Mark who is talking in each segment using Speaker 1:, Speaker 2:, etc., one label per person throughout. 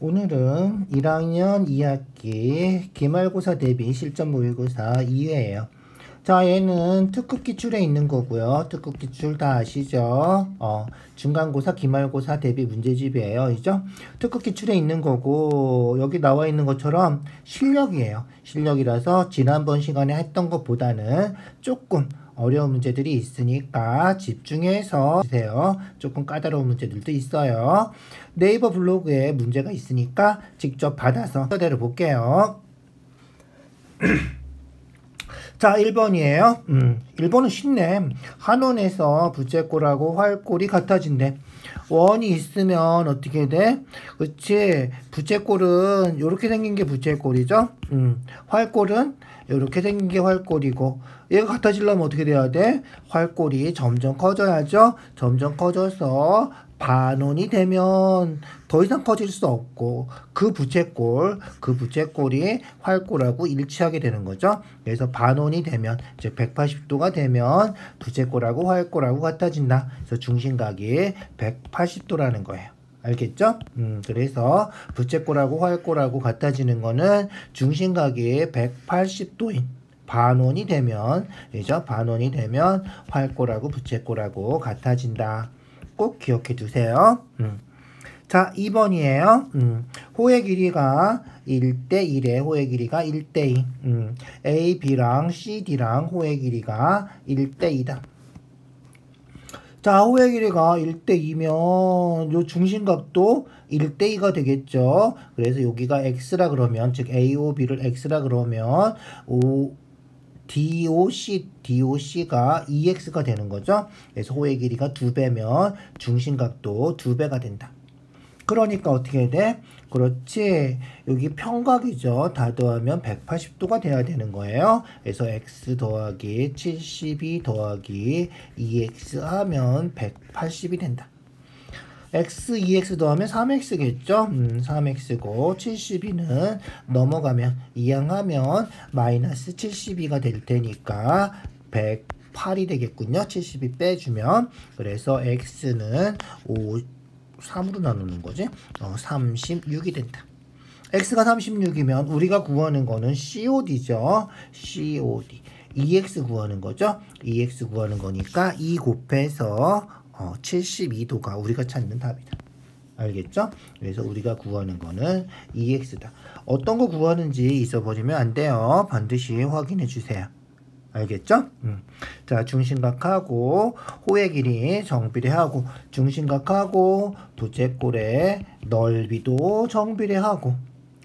Speaker 1: 오늘은 1학년 2학기 기말고사 대비 실전 모의고사 2회예요. 자, 얘는 특급 기출에 있는 거고요. 특급 기출 다 아시죠? 중간고사, 기말고사 대비 문제집이에요. 그죠? 특급 기출에 있는 거고, 여기 나와 있는 것처럼 실력이에요. 실력이라서 지난번 시간에 했던 것보다는 조금 어려운 문제들이 있으니까 집중해서 주세요. 조금 까다로운 문제들도 있어요. 네이버 블로그에 문제가 있으니까 직접 받아서 그대로 볼게요. 자, 1번이에요. 1번은 쉽네. 한원에서 부채꼴하고 활꼴이 같아진대. 원이 있으면 어떻게 돼? 그치? 부채꼴은 이렇게 생긴 게 부채꼴이죠? 활꼴은 이렇게 생긴 게 활꼴이고, 얘가 같아지려면 어떻게 돼야 돼? 활꼴이 점점 커져야죠? 점점 커져서 반원이 되면 더 이상 커질 수 없고, 그 부채꼴이 활꼴하고 일치하게 되는 거죠. 그래서 반원이 되면, 즉 180도가 되면 부채꼴하고 활꼴하고 같아진다. 그래서 중심각이 180도라는 거예요. 알겠죠? 그래서 부채꼴하고 활꼴하고 같아지는 거는 중심각이 180도인 반원이 되면, 그죠? 반원이 되면 활꼴하고 부채꼴하고 같아진다. 꼭 기억해 두세요. 자, 2번이에요. 호의 길이가 1대1에 호의 길이가 1대2. A, B랑 C, D랑 호의 길이가 1대2다. 자, 호의 길이가 1대2면 요 중심각도 1대2가 되겠죠. 그래서 여기가 x라 그러면, 즉 AOB를 x라 그러면 DOC가 2x가 되는 거죠. 그래서 호의 길이가 2배면 중심각도 2배가 된다. 그러니까 어떻게 돼? 그렇지. 여기 평각이죠. 다 더하면 180도가 돼야 되는 거예요. 그래서 x 더하기 72 더하기 2x 하면 180이 된다. x, 2x 더하면 3x겠죠? 3x고 72는 넘어가면 이항하면 마이너스 72가 될 테니까 108이 되겠군요. 72 빼주면. 그래서 x는 3으로 나누는 거지. 36이 된다. x가 36이면 우리가 구하는 거는 COD죠. COD. 2x 구하는 거죠. 2x 구하는 거니까 2 곱해서 72도가 우리가 찾는 답이다. 알겠죠? 그래서 우리가 구하는 거는 2x다. 어떤 거 구하는지 있어버리면 안 돼요. 반드시 확인해 주세요. 알겠죠? 자, 중심각하고 호의 길이 정비례하고, 중심각하고 부채꼴의 넓이도 정비례하고,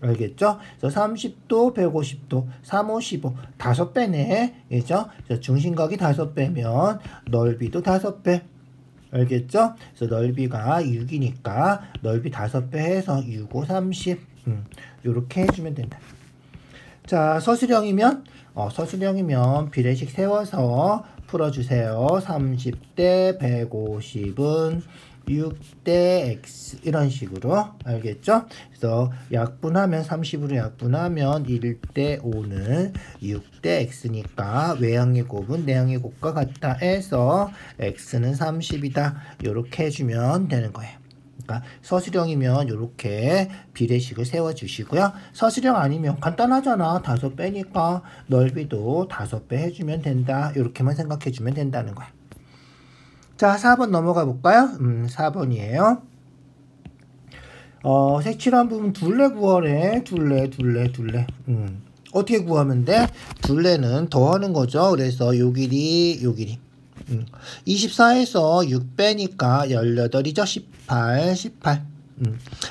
Speaker 1: 알겠죠? 그래서 30도, 150도, 3, 5, 15, 5배네. 그죠? 중심각이 5배면 넓이도 5배. 알겠죠? 그래서 넓이가 6이니까 넓이 5배 해서 6, 5, 30. 요렇게 해주면 된다. 자, 서술형이면 비례식 세워서 풀어주세요. 30대 150은 6대 x 이런 식으로. 알겠죠? 그래서 약분하면 30으로 약분하면 1대 5는 6대 x니까 외항의 곱은 내항의 곱과 같다 해서 x는 30이다. 이렇게 해주면 되는 거예요. 그러니까 서술형이면 이렇게 비례식을 세워주시고요. 서술형 아니면 간단하잖아. 5배니까 넓이도 5배 해주면 된다. 이렇게만 생각해주면 된다는 거야. 자, 4번 넘어가 볼까요? 4번이에요. 색칠한 부분 둘레 구하래. 둘레. 어떻게 구하면 돼? 둘레는 더하는 거죠. 그래서 요 길이 24에서 6 빼니까 18이죠. 18.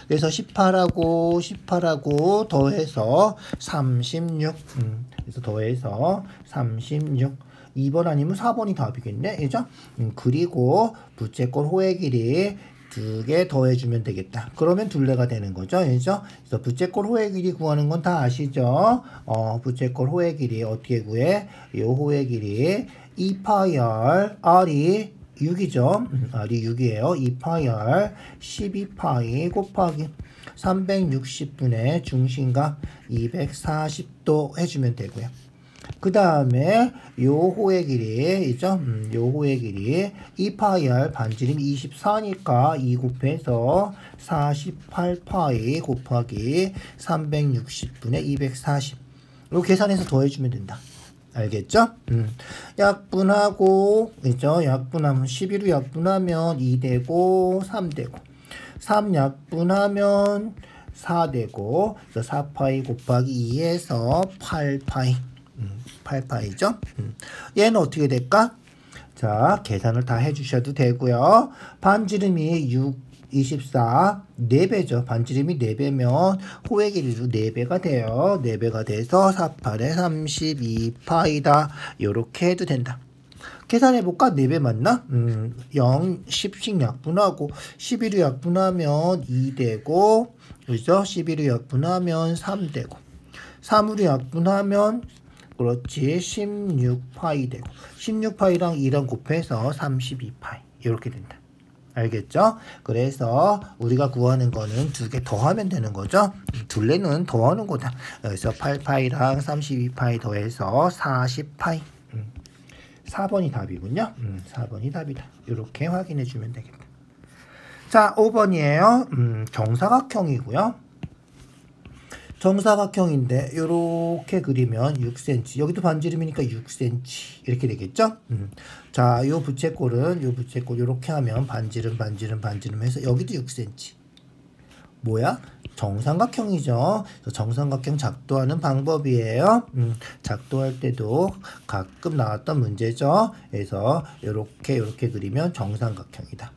Speaker 1: 그래서 18하고 더해서 36. 그래서 더해서 36. 2번 아니면 4번이 답이겠네. 그죠? 그리고 부채꼴 호의 길이 2개 더해주면 되겠다. 그러면 둘레가 되는 거죠. 그죠? 그래서 부채꼴 호의 길이 구하는 건 다 아시죠? 부채꼴 호의 길이 어떻게 구해? 이 호의 길이 2파이 R이 6이죠. R이 6이에요. 2파이 12파이 곱하기 360분의 중심각 240도 해주면 되고요. 그 다음에 요 호의 길이죠. 요 호의 길이 2파이r 반지름이 24니까 2 곱해서 48파이 곱하기 360분의 240. 요 계산해서 더해주면 된다. 알겠죠? 약분하고, 그죠? 약분하면 11로 약분하면 2 되고 3 되고 3 약분하면 4 되고 4파이 곱하기 2에서 8파이 8파이죠? 얘는 어떻게 될까? 자, 계산을 다 해주셔도 되고요. 반지름이 24, 4배죠. 반지름이 4배면 호의 길이도 4배가 돼요. 4배가 돼서 4, 8에 32파이다. 요렇게 해도 된다. 계산해볼까? 4배 맞나? 0, 10씩 약분하고 11을 약분하면 2 되고 그죠? 11을 약분하면 3 되고 3으로 약분하면 그렇지 16파이 되고 16파이랑 2랑 곱해서 32파이 이렇게 된다. 알겠죠? 그래서 우리가 구하는 거는 2개 더하면 되는 거죠. 둘레는 더하는 거다. 그래서 8파이랑 32파이 더해서 40파이. 4번이 답이군요. 4번이 답이다. 이렇게 확인해 주면 되겠다. 자, 5번이에요. 정사각형이고요. 정사각형인데 이렇게 그리면 6cm. 여기도 반지름이니까 6cm 이렇게 되겠죠? 자, 요 부채꼴은 요 부채꼴 이렇게 하면 반지름 해서 여기도 6cm. 뭐야? 정삼각형이죠. 정삼각형 작도하는 방법이에요. 작도할 때도 가끔 나왔던 문제죠. 그래서 이렇게 그리면 정삼각형이다.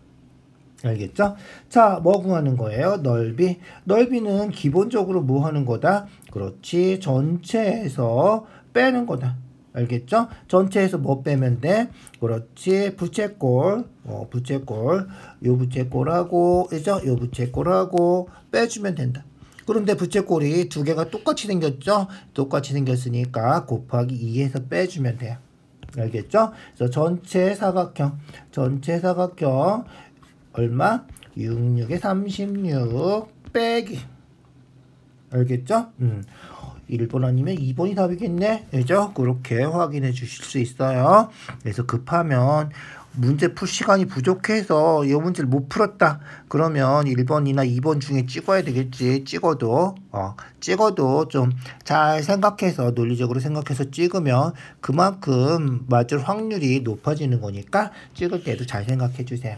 Speaker 1: 알겠죠? 자, 뭐 구하는 거예요? 넓이. 넓이는 기본적으로 뭐 하는 거다? 그렇지. 전체에서 빼는 거다. 알겠죠? 전체에서 뭐 빼면 돼? 그렇지. 부채꼴. 부채꼴. 요 부채꼴하고, 그죠? 요 부채꼴하고 빼주면 된다. 그런데 부채꼴이 2개가 똑같이 생겼죠? 똑같이 생겼으니까 곱하기 2에서 빼주면 돼요. 알겠죠? 그래서 전체 사각형. 얼마? 66에 36 빼기. 알겠죠? 1번 아니면 2번이 답이겠네. 그죠? 그렇게 확인해 주실 수 있어요. 그래서 급하면 문제 풀 시간이 부족해서 이 문제를 못 풀었다. 그러면 1번이나 2번 중에 찍어야 되겠지. 찍어도 좀 잘 생각해서 논리적으로 생각해서 찍으면 그만큼 맞을 확률이 높아지는 거니까 찍을 때도 잘 생각해 주세요.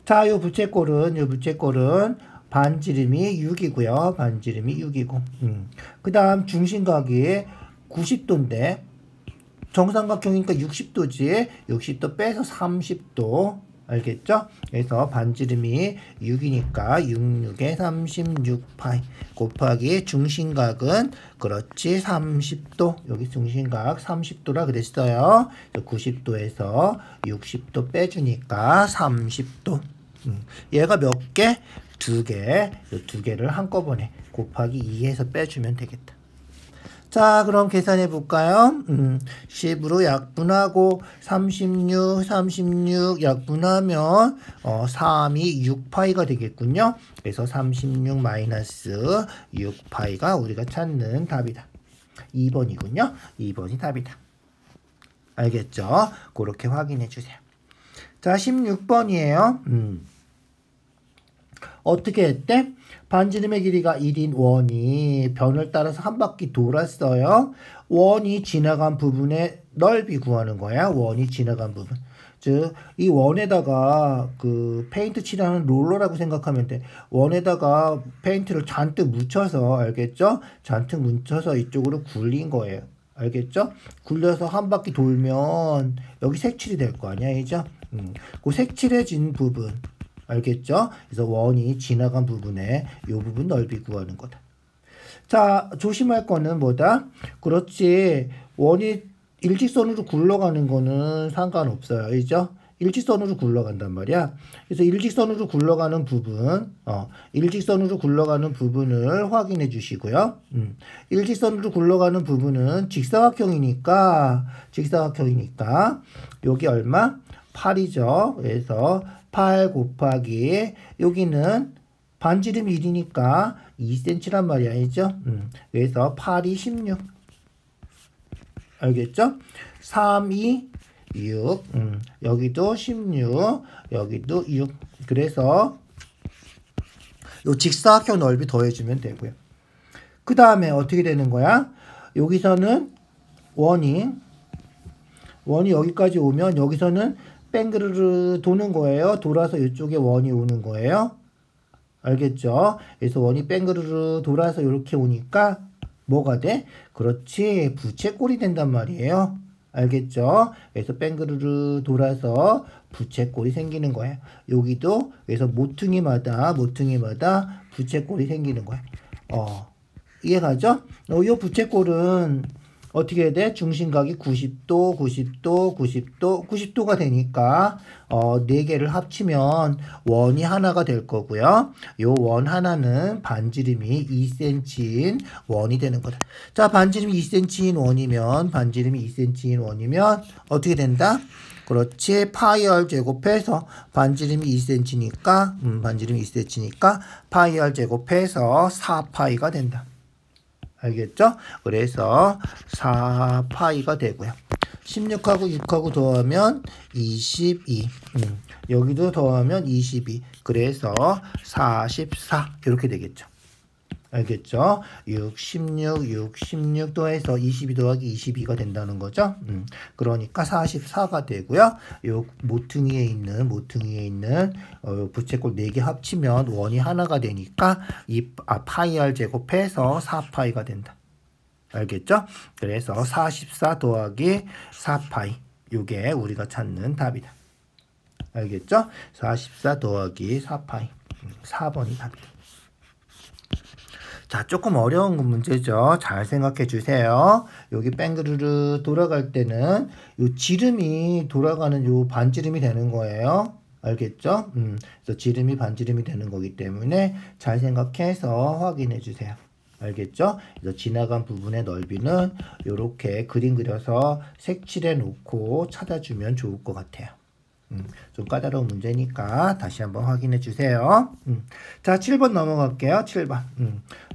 Speaker 1: 자, 요 부채꼴은 반지름이 6이고요. 반지름이 6이고. 그 다음 중심각이 90도인데 정삼각형이니까 60도지. 60도 빼서 30도. 알겠죠? 그래서 반지름이 6이니까 66에 36파이 곱하기 중심각은 그렇지 30도. 여기 중심각 30도라 그랬어요. 90도에서 60도 빼주니까 30도. 얘가 몇 개? 2개. 이 2개를 한꺼번에 곱하기 2에서 빼주면 되겠다. 자, 그럼 계산해 볼까요? 10으로 약분하고 36 약분하면 3이 6파이가 되겠군요. 그래서 36 마이너스 6파이가 우리가 찾는 답이다. 2번이군요. 2번이 답이다. 알겠죠? 그렇게 확인해 주세요. 자, 16번이에요. 어떻게 했대? 반지름의 길이가 1인 원이 변을 따라서 한 바퀴 돌았어요. 원이 지나간 부분의 넓이 구하는 거야. 원이 지나간 부분. 즉, 이 원에다가 그 페인트 칠하는 롤러라고 생각하면 돼. 원에다가 페인트를 잔뜩 묻혀서, 알겠죠? 잔뜩 묻혀서 이쪽으로 굴린 거예요. 알겠죠? 굴려서 한 바퀴 돌면 여기 색칠이 될 거 아니야, 이죠? 그 색칠해진 부분. 알겠죠? 그래서 원이 지나간 부분에 이 부분 넓이 구하는 거다. 자, 조심할 거는 뭐다? 그렇지. 원이 일직선으로 굴러가는 거는 상관없어요. 그죠? 일직선으로 굴러간단 말이야. 그래서 일직선으로 굴러가는 부분을 확인해 주시고요. 일직선으로 굴러가는 부분은 직사각형이니까 여기 얼마? 8이죠. 그래서 8 곱하기 여기는 반지름 1이니까 2cm란 말이야. 알죠? 그래서 8이 16. 알겠죠? 3, 2, 6. 여기도 16. 여기도 6. 그래서 요 직사각형 넓이 더해주면 되고요. 그 다음에 어떻게 되는 거야? 여기서는 원이 여기까지 오면 여기서는 뺑그르르 도는 거예요. 돌아서 이쪽에 원이 오는 거예요. 알겠죠? 그래서 원이 뺑그르르 돌아서 이렇게 오니까 뭐가 돼? 그렇지, 부채꼴이 된단 말이에요. 알겠죠? 그래서 뺑그르르 돌아서 부채꼴이 생기는 거예요. 여기도 그래서 모퉁이마다 부채꼴이 생기는 거예요. 이해가죠? 이 부채꼴은 어떻게 돼? 중심각이 90도, 90도, 90도, 90도가 되니까 4개를 합치면 원이 하나가 될 거고요. 요 원 하나는 반지름이 2cm인 원이 되는 거다. 자, 반지름이 2cm인 원이면 어떻게 된다? 그렇지, 파이 r 제곱해서 반지름이 2cm니까 파이 r 제곱해서 4파이가 된다. 알겠죠? 그래서 4파이가 되고요. 16하고 6하고 더하면 22. 여기도 더하면 22. 그래서 44 이렇게 되겠죠. 알겠죠? 6, 16 더해서 22 더하기 22가 된다는 거죠. 그러니까 44가 되고요. 요 모퉁이에 있는 부채꼴 4개 합치면 원이 하나가 되니까 파이 r 제곱해서 4파이가 된다. 알겠죠? 그래서 44 더하기 4파이, 요게 우리가 찾는 답이다. 알겠죠? 44 더하기 4파이, 4번이 답이다. 자, 조금 어려운 문제죠. 잘 생각해 주세요. 여기 뺑그르르 돌아갈 때는 요 지름이 돌아가는 요 반지름이 되는 거예요. 알겠죠? 그래서 지름이 반지름이 되는 거기 때문에 잘 생각해서 확인해 주세요. 알겠죠? 그래서 지나간 부분의 넓이는 이렇게 그림 그려서 색칠해 놓고 찾아주면 좋을 것 같아요. 좀 까다로운 문제니까 다시 한번 확인해 주세요. 자, 7번 넘어갈게요. 7번.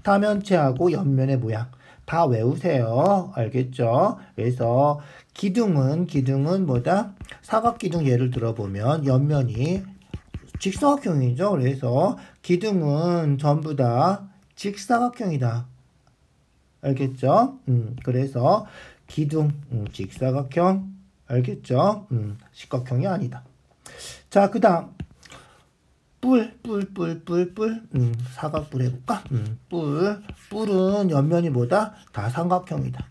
Speaker 1: 타면체하고 옆면의 모양 다 외우세요. 알겠죠? 그래서 기둥은 뭐다? 사각기둥 예를 들어보면 옆면이 직사각형이죠. 그래서 기둥은 전부 다 직사각형이다. 알겠죠? 그래서 기둥 직사각형. 알겠죠? 직각형이 아니다. 자, 그 다음 뿔 사각뿔 해볼까? 뿔은 옆면이 뭐다? 다 삼각형이다.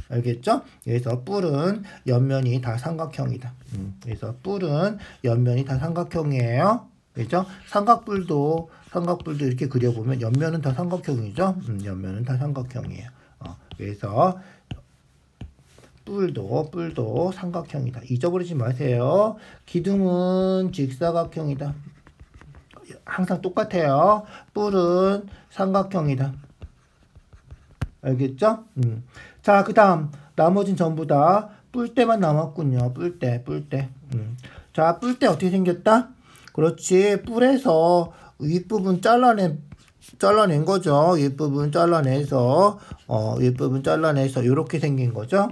Speaker 1: 알겠죠? 그래서 뿔은 옆면이 다 삼각형이다. 그래서 뿔은 옆면이 다 삼각형이에요. 그죠? 삼각뿔도 이렇게 그려보면 옆면은 다 삼각형이죠? 옆면은 다 삼각형이에요. 그래서 뿔도 삼각형이다. 잊어버리지 마세요. 기둥은 직사각형이다. 항상 똑같아요. 뿔은 삼각형이다. 알겠죠? 자, 그 다음 나머진 전부 다 뿔대만 남았군요. 뿔대. 자, 뿔대 어떻게 생겼다? 그렇지. 뿔에서 윗부분 잘라낸 거죠. 윗부분 잘라내서 이렇게 생긴 거죠.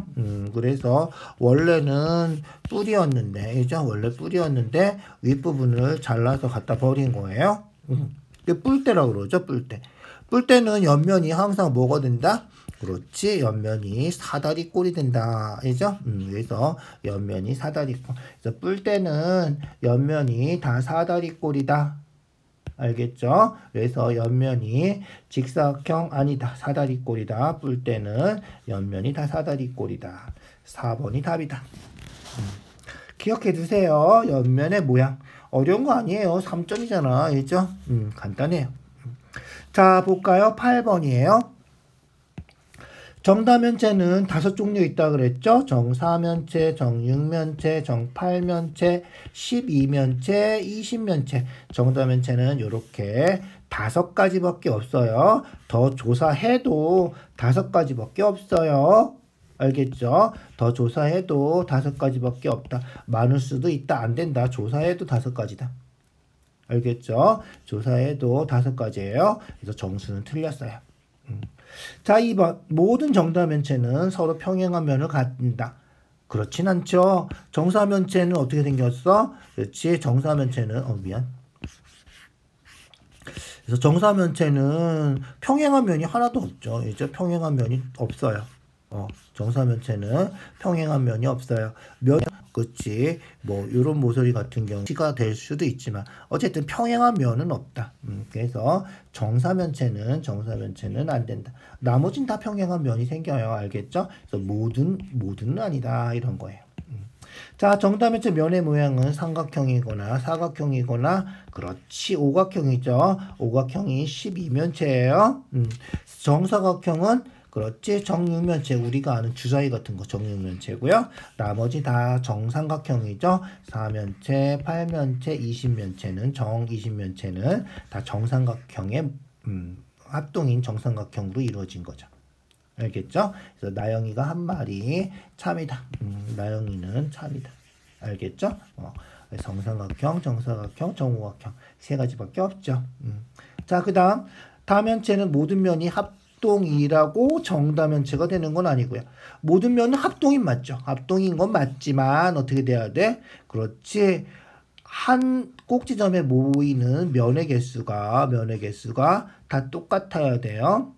Speaker 1: 그래서 원래는 뿔이었는데 윗부분을 잘라서 갖다 버린 거예요. 뿔대라고 그러죠. 뿔대는 옆면이 항상 뭐가 된다? 그렇지, 옆면이 사다리꼴이 된다. 알죠? 그래서 옆면이 사다리꼴. 그래서 뿔대는 옆면이 다 사다리꼴이다. 알겠죠? 그래서 옆면이 직사각형 아니다. 사다리꼴이다. 뿔대는 옆면이 다 사다리꼴이다. 4번이 답이다. 기억해 두세요. 옆면의 모양. 어려운 거 아니에요. 3점이잖아. 알죠? 간단해요. 자, 볼까요? 8번이에요. 정다면체는 5종류 있다 그랬죠? 정사면체, 정육면체, 정팔면체, 12면체, 20면체. 정다면체는 이렇게 5가지밖에 없어요. 더 조사해도 5가지밖에 없어요. 알겠죠? 더 조사해도 5가지밖에 없다. 많을 수도 있다. 안 된다. 조사해도 5가지다. 알겠죠? 조사해도 5가지예요. 그래서 정수는 틀렸어요. 자, 2번. 모든 정사면체는 서로 평행한 면을 갖는다. 그렇진 않죠. 정사면체는 어떻게 생겼어? 그렇지. 정사면체는 미안. 그래서 정사면체는 평행한 면이 하나도 없죠. 이제 평행한 면이 없어요. 정사면체는 평행한 면이 없어요. 면, 그치. 뭐, 요런 모서리 같은 경우, C가 될 수도 있지만, 어쨌든 평행한 면은 없다. 그래서 정사면체는 안 된다. 나머진 다 평행한 면이 생겨요. 알겠죠? 그래서 모든은 아니다. 이런 거예요. 자, 정사면체 면의 모양은 삼각형이거나 사각형이거나, 그렇지, 오각형이죠. 오각형이 12면체예요. 정사각형은 그렇지, 정육면체, 우리가 아는 주사위 같은 거 정육면체고요. 나머지 다 정삼각형이죠. 4면체, 8면체, 20면체는 정20면체는 다 정삼각형의 합동인 정삼각형으로 이루어진 거죠. 알겠죠? 그래서 나영이가 한 말이 참이다. 나영이는 참이다. 알겠죠? 정삼각형, 정사각형, 정오각형 세 가지밖에 없죠. 자, 그 다음 다면체는 모든 면이 합동이라고 정다면체가 되는 건 아니고요. 모든 면은 합동인 맞죠? 합동인 건 맞지만 어떻게 돼야 돼? 그렇지. 한 꼭지점에 모이는 면의 개수가 다 똑같아야 돼요.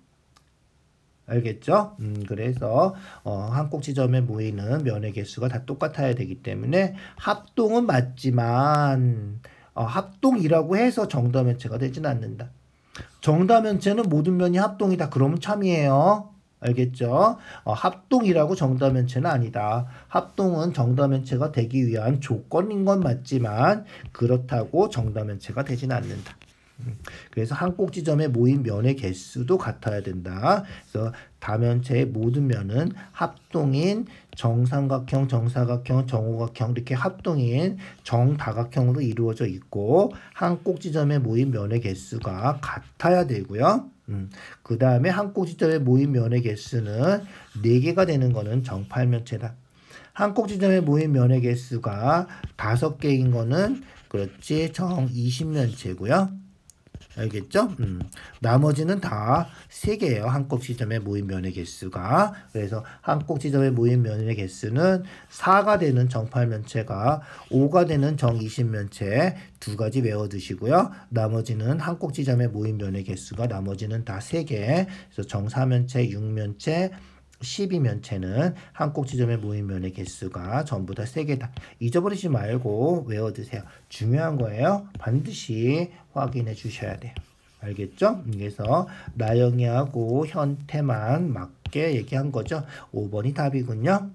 Speaker 1: 알겠죠? 그래서 한 꼭지점에 모이는 면의 개수가 다 똑같아야 되기 때문에 합동은 맞지만 합동이라고 해서 정다면체가 되진 않는다. 정다면체는 모든 면이 합동이다. 그러면 참이에요. 알겠죠? 합동이라고 정다면체는 아니다. 합동은 정다면체가 되기 위한 조건인 건 맞지만 그렇다고 정다면체가 되진 않는다. 그래서 한 꼭지점에 모인 면의 개수도 같아야 된다. 그래서 다면체의 모든 면은 합동인 정삼각형, 정사각형, 정오각형 이렇게 합동인 정다각형으로 이루어져 있고 한 꼭지점에 모인 면의 개수가 같아야 되고요. 그 다음에 한 꼭지점에 모인 면의 개수는 4개가 되는 거는 정팔면체다. 한 꼭지점에 모인 면의 개수가 5개인 거는 그렇지 정20면체고요. 알겠죠? 나머지는 다 3개예요. 한 꼭지점에 모인 면의 개수가. 그래서 한 꼭지점에 모인 면의 개수는 4가 되는 정팔면체가 5가 되는 정20면체 2가지 외워두시고요. 나머지는 한 꼭지점에 모인 면의 개수가 나머지는 다 3개. 그래서 정4면체, 6면체, 12면체는 한 꼭지점에 모인 면의 개수가 전부 다 3개다. 잊어버리지 말고 외워두세요. 중요한 거예요. 반드시 확인해 주셔야 돼요. 알겠죠? 그래서 나영이하고 현태만 맞게 얘기한 거죠. 5번이 답이군요.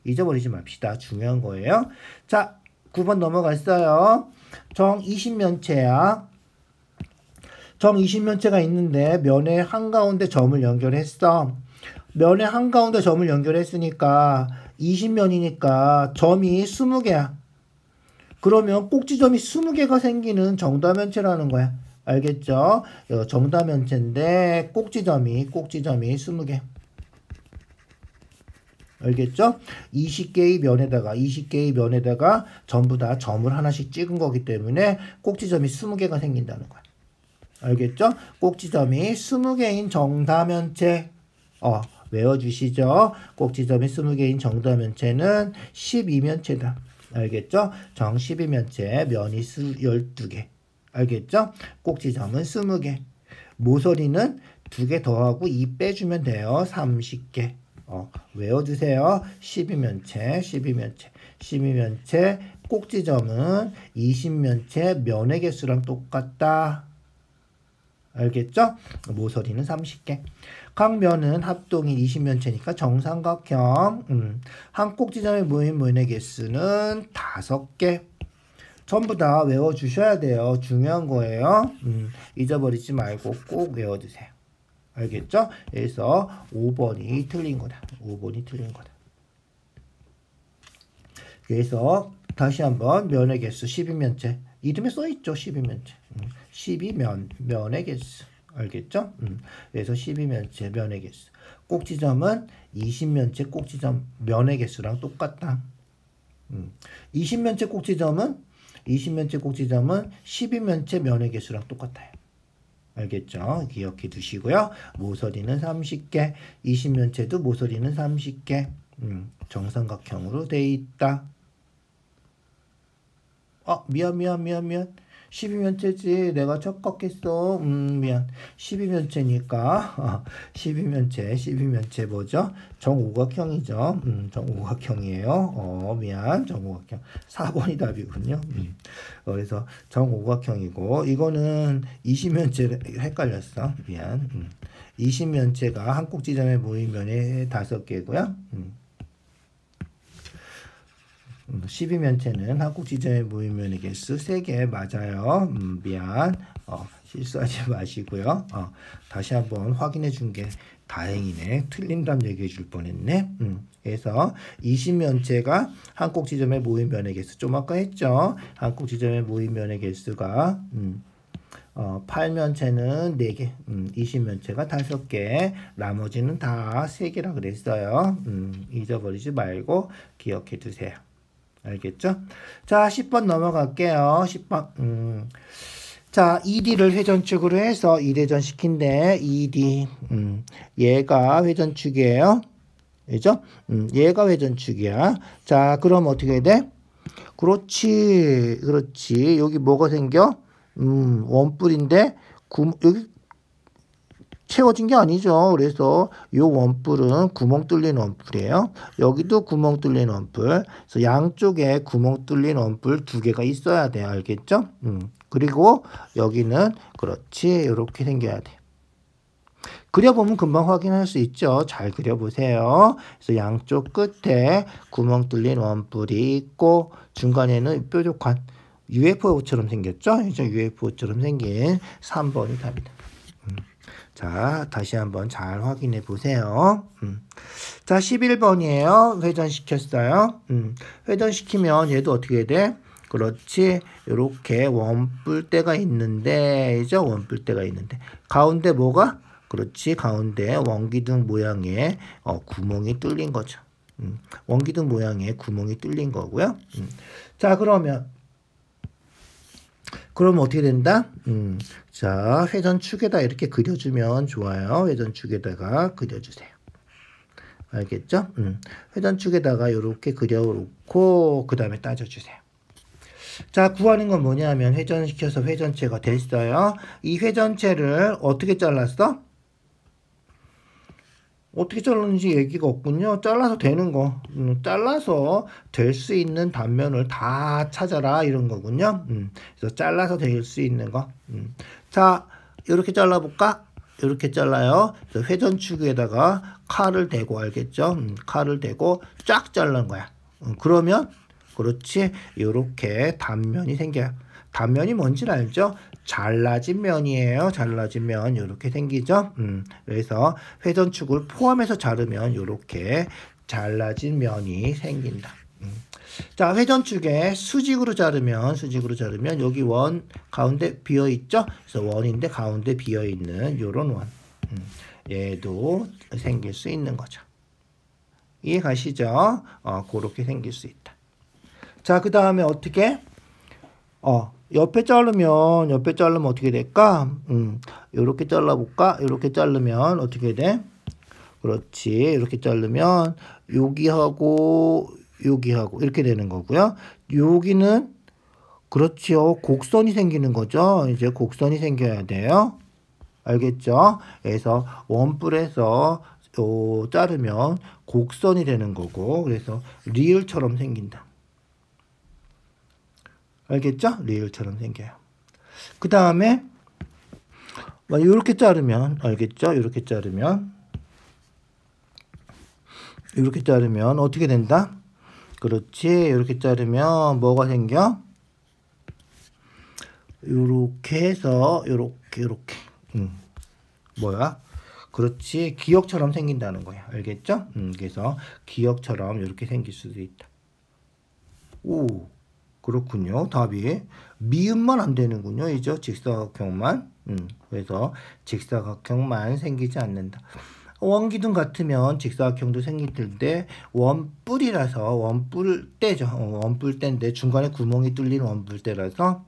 Speaker 1: 잊어버리지 맙시다. 중요한 거예요. 자, 9번 넘어갔어요. 정 20면체야. 정 20면체가 있는데 면의 한가운데 점을 연결했어. 면의 한가운데 점을 연결했으니까 20면이니까 점이 20개야. 그러면 꼭지점이 20개가 생기는 정다면체라는 거야. 알겠죠? 정다면체인데 꼭지점이 20개. 알겠죠? 20개의 면에다가 전부 다 점을 하나씩 찍은 거기 때문에 꼭지점이 20개가 생긴다는 거야. 알겠죠? 꼭지점이 20개인 정다면체. 외워주시죠. 꼭지점이 20개인 정다면체는 12면체다. 알겠죠? 정 12면체 면이 12개. 알겠죠? 꼭지점은 20개. 모서리는 2개 더하고 2 빼주면 돼요. 30개. 외워주세요. 12면체. 꼭지점은 20면체 면의 개수랑 똑같다. 알겠죠? 모서리는 30개. 각 면은 합동인 20면체니까 정삼각형. 한 꼭지점에 모인 면의 개수는 5개. 전부 다 외워주셔야 돼요. 중요한 거예요. 잊어버리지 말고 꼭 외워두세요. 알겠죠? 그래서 5번이 틀린 거다. 5번이 틀린 거다. 그래서 다시 한번 면의 개수 12면체. 이름에 써있죠. 12면체. 12면의 개수. 알겠죠? 그래서 12면체 면의 개수. 꼭지점은 20면체 꼭지점 면의 개수랑 똑같다. 20면체 꼭지점은 12면체 면의 개수랑 똑같아요. 알겠죠? 기억해 두시고요. 모서리는 30개, 20면체도 모서리는 30개. 정삼각형으로 돼 있다. 미안. 12면체지. 내가 착각했어. 미안. 12면체니까. 12면체 뭐죠? 정오각형이죠. 정오각형이에요. 미안. 정오각형. 4번이 답이군요. 그래서 정오각형이고, 이거는 20면체 헷갈렸어. 미안. 20면체가 한 꼭 지점에 모인 면이 5개고요. 12면체는 한 꼭 지점에 모인 면의 개수 3개 맞아요. 미안. 실수하지 마시고요. 다시 한번 확인해 준 게 다행이네. 틀린 답 얘기해 줄 뻔했네. 그래서 20면체가 한 꼭 지점에 모인 면의 개수 좀 아까 했죠. 한 꼭 지점에 모인 면의 개수가 8면체는 4개, 20면체가 5개, 나머지는 다 3개라 그랬어요. 잊어버리지 말고 기억해 두세요. 알겠죠? 자, 10번 넘어갈게요. 10번. 자, ED를 회전축으로 해서 2대전 시킨대. ED. 얘가 회전축이에요. 그죠? 얘가 회전축이야. 자, 그럼 어떻게 돼? 그렇지. 여기 뭐가 생겨? 원뿔인데, 여기 채워진 게 아니죠. 그래서 이 원뿔은 구멍 뚫린 원뿔이에요. 여기도 구멍 뚫린 원뿔. 그래서 양쪽에 구멍 뚫린 원뿔 2개가 있어야 돼요. 알겠죠? 그리고 여기는 그렇지. 이렇게 생겨야 돼. 그려보면 금방 확인할 수 있죠. 잘 그려보세요. 그래서 양쪽 끝에 구멍 뚫린 원뿔이 있고 중간에는 뾰족한 UFO처럼 생겼죠. 이제 UFO처럼 생긴 3번이 답이다. 자, 다시 한번 잘 확인해 보세요. 자, 11번이에요. 회전시켰어요. 회전시키면 얘도 어떻게 돼? 그렇지. 이렇게 원뿔대가 있는데, 이죠? 원뿔대가 있는데. 가운데 뭐가? 그렇지. 가운데 원기둥 모양의 구멍이 뚫린 거죠. 원기둥 모양의 구멍이 뚫린 거고요. 자, 그럼 어떻게 된다? 자, 회전축에다 이렇게 그려주면 좋아요. 회전축에다가 그려주세요. 알겠죠? 회전축에다가 이렇게 그려놓고 그 다음에 따져주세요. 자, 구하는 건 뭐냐면 회전시켜서 회전체가 됐어요. 이 회전체를 어떻게 잘랐어? 어떻게 잘랐는지 얘기가 없군요. 잘라서 되는 거. 잘라서 될 수 있는 단면을 다 찾아라 이런 거군요. 그래서 잘라서 될 수 있는 거. 자, 이렇게 잘라볼까? 이렇게 잘라요. 그래서 회전축에다가 칼을 대고 알겠죠? 칼을 대고 쫙 자른 거야. 그러면 그렇지. 이렇게 단면이 생겨요. 단면이 뭔지 알죠? 잘라진 면이에요. 잘라진 면 이렇게 생기죠. 그래서 회전축을 포함해서 자르면 이렇게 잘라진 면이 생긴다. 자, 회전축에 수직으로 자르면 여기 원 가운데 비어 있죠. 그래서 원인데 가운데 비어 있는 요런 원. 얘도 생길 수 있는 거죠. 이해 가시죠? 그렇게 생길 수 있다. 자, 그 다음에 어떻게? 옆에 자르면 어떻게 될까? 요렇게 잘라볼까? 요렇게 자르면 어떻게 돼? 그렇지. 이렇게 자르면 여기하고 이렇게 되는 거고요. 여기는 그렇죠. 곡선이 생기는 거죠. 이제 곡선이 생겨야 돼요. 알겠죠? 그래서 원뿔에서 자르면 곡선이 되는 거고, 그래서 리을처럼 생긴다. 알겠죠? 리을처럼 생겨요. 그 다음에 이렇게 자르면 알겠죠? 이렇게 자르면 어떻게 된다? 그렇지. 이렇게 자르면 뭐가 생겨? 이렇게 해서 이렇게 뭐야? 그렇지. 기역처럼 생긴다는 거야. 알겠죠? 그래서 기역처럼 이렇게 생길 수도 있다. 오, 그렇군요. 답이 미음만 안 되는군요. 이죠? 직사각형만. 그래서 직사각형만 생기지 않는다. 원기둥 같으면 직사각형도 생길 텐데 원뿔이라서 원뿔대죠. 원뿔대인데 중간에 구멍이 뚫린 원뿔대라서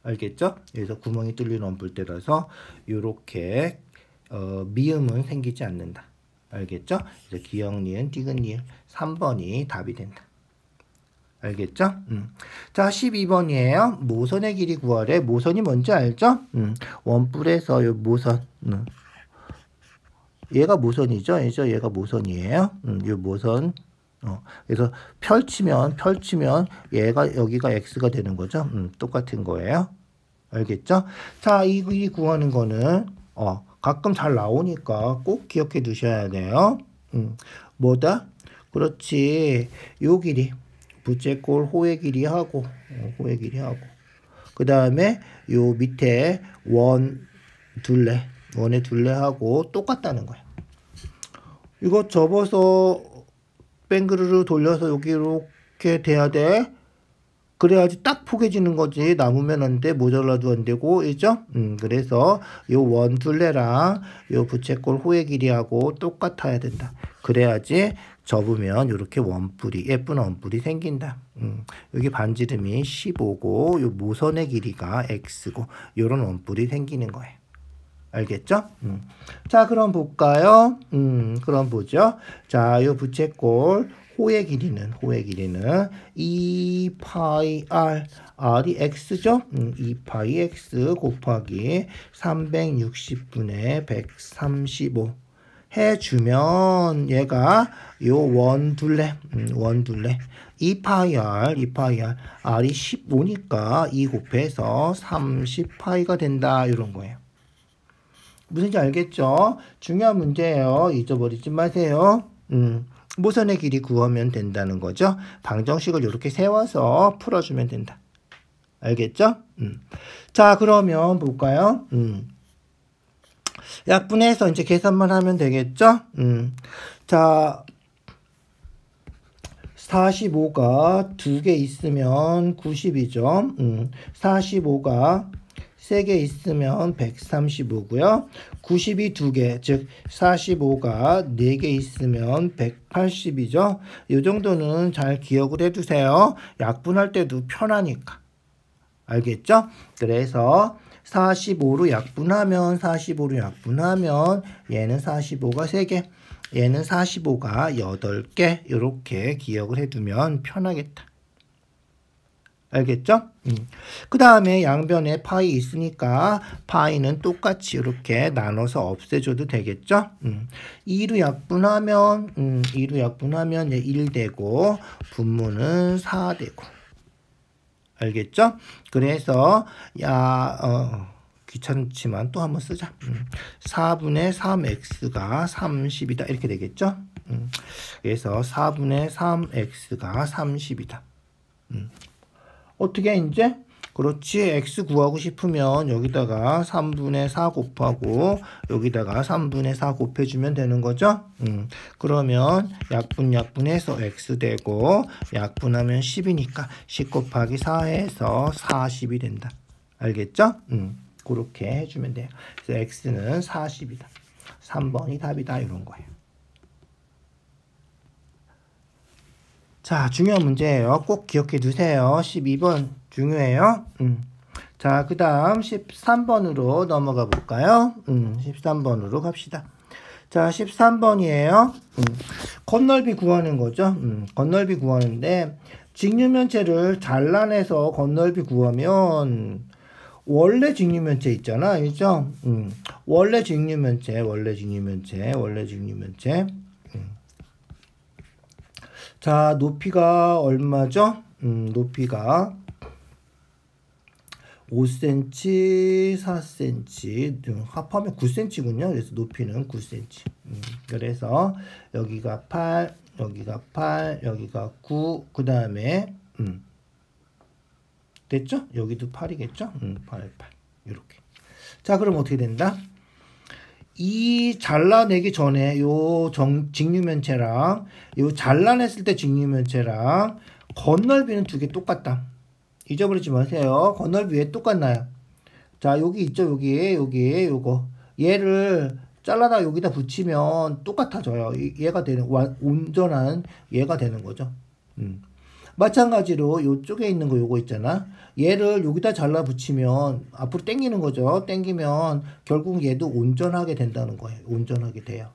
Speaker 1: 알겠죠? 그래서 구멍이 뚫린 원뿔대라서 요렇게 미음은 생기지 않는다. 알겠죠? 그래서 기역, 니은, 디귿, 니은 3번이 답이 된다. 알겠죠? 자, 12번이에요. 모선의 길이 구하래. 모선이 뭔지 알죠? 원뿔에서 요 모선. 얘가 모선이죠? 얘가 모선이에요. 요 모선. 그래서 펼치면 얘가 여기가 x가 되는 거죠. 똑같은 거예요. 알겠죠? 자, 이 구하는 거는 가끔 잘 나오니까 꼭 기억해 두셔야 돼요. 뭐다? 그렇지. 요 길이 부채꼴 호의 길이하고 그 다음에 요 밑에 원의 둘레하고 똑같다는 거야. 이거 접어서 뱅그르르 돌려서 여기 이렇게 돼야 돼. 그래야지 딱 포개지는 거지. 남으면 안 돼. 모자라도 안 되고, 있죠? 그래서 요 원 둘레랑 요 부채꼴 호의 길이하고 똑같아야 된다. 그래야지 접으면 이렇게 원뿔이, 예쁜 원뿔이 생긴다. 여기 반지름이 15고, 요 모선의 길이가 x고, 요런 원뿔이 생기는 거예요. 알겠죠? 자, 그럼 볼까요? 그럼 보죠. 자, 요 부채꼴 호의 길이는 2파이 r, r이 x죠? 2파이 x 곱하기 360분의 135 해주면 얘가 요 원둘레 2파이 r, r이 15니까 2 곱해서 30파이가 된다. 이런 거예요. 무슨지 알겠죠? 중요한 문제예요. 잊어버리지 마세요. 모선의 길이 구하면 된다는 거죠. 방정식을 이렇게 세워서 풀어주면 된다. 알겠죠? 자, 그러면 볼까요? 약분해서 이제 계산만 하면 되겠죠? 자, 45가 2개 있으면 90이죠. 45가 3개 있으면 135고요. 90이 2개, 즉 45가 4개 있으면 180이죠. 이 정도는 잘 기억을 해두세요. 약분할 때도 편하니까. 알겠죠? 그래서 45로 약분하면 얘는 45가 3개, 얘는 45가 8개 이렇게 기억을 해두면 편하겠다. 알겠죠? 그 다음에 양변에 파이 있으니까 파이는 똑같이 이렇게 나눠서 없애줘도 되겠죠? 2로 약분하면 1 되고 분모는 4 되고. 알겠죠? 그래서 귀찮지만 또 한번 쓰자. 4분의 3x가 30이다. 이렇게 되겠죠? 그래서 4분의 3x가 30이다. 어떻게 이제? 그렇지. x 구하고 싶으면 여기다가 3분의 4 곱하고 여기다가 3분의 4 곱해주면 되는 거죠. 그러면 약분해서 x 되고 약분하면 10이니까 10 곱하기 4 해서 40이 된다. 알겠죠? 그렇게 해주면 돼요. 그래서 x는 40이다. 3번이 답이다. 이런 거예요. 자, 중요한 문제예요. 꼭 기억해 두세요. 12번 중요해요. 자, 그 다음 13번으로 넘어가 볼까요? 13번으로 갑시다. 자, 13번이에요. 건널비 구하는 거죠. 건널비 구하는데 직류면체를 잘라내서 건널비 구하면 원래 직류면체 있잖아. 그죠? 원래 직류면체. 자, 높이가 얼마죠? 높이가 5cm, 4cm, 합하면 9cm군요. 그래서 높이는 9cm. 그래서 여기가 8, 여기가 8, 여기가 9, 그 다음에 됐죠? 여기도 8이겠죠? 8, 8 이렇게. 자, 그럼 어떻게 된다? 이 잘라내기 전에 요 직류면체랑 요 잘라냈을 때 직류면체랑 건널비는 두 개 똑같다. 잊어버리지 마세요. 건널비 왜 똑같나요? 자, 여기 있죠. 여기 요거 얘를 잘라다 여기다 붙이면 똑같아져요. 얘가 되는 온전한 얘가 되는 거죠. 마찬가지로 요쪽에 있는 거 요거 있잖아. 얘를 여기다 잘라 붙이면 앞으로 당기는 거죠. 당기면 결국 얘도 온전하게 된다는 거예요. 온전하게 돼요.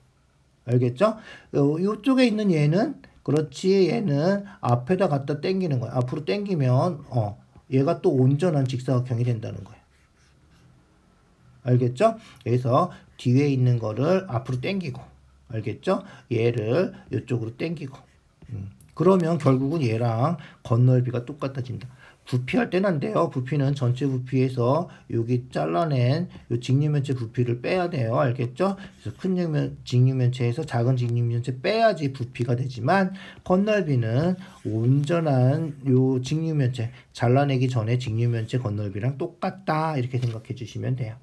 Speaker 1: 알겠죠? 요쪽에 있는 얘는 그렇지, 얘는 앞에다 갖다 당기는 거야. 앞으로 당기면 얘가 또 온전한 직사각형이 된다는 거야. 알겠죠? 그래서 뒤에 있는 거를 앞으로 당기고, 알겠죠? 얘를 이쪽으로 당기고, 그러면 결국은 얘랑 건널비가 똑같아진다. 부피할 때는 안 돼요. 부피는 전체 부피에서 여기 잘라낸 요 직류면체 부피를 빼야 돼요. 알겠죠? 그래서 큰 직류면체에서 작은 직류면체 빼야지 부피가 되지만, 건널비는 온전한 요 직류면체, 잘라내기 전에 직류면체 건널비랑 똑같다. 이렇게 생각해 주시면 돼요.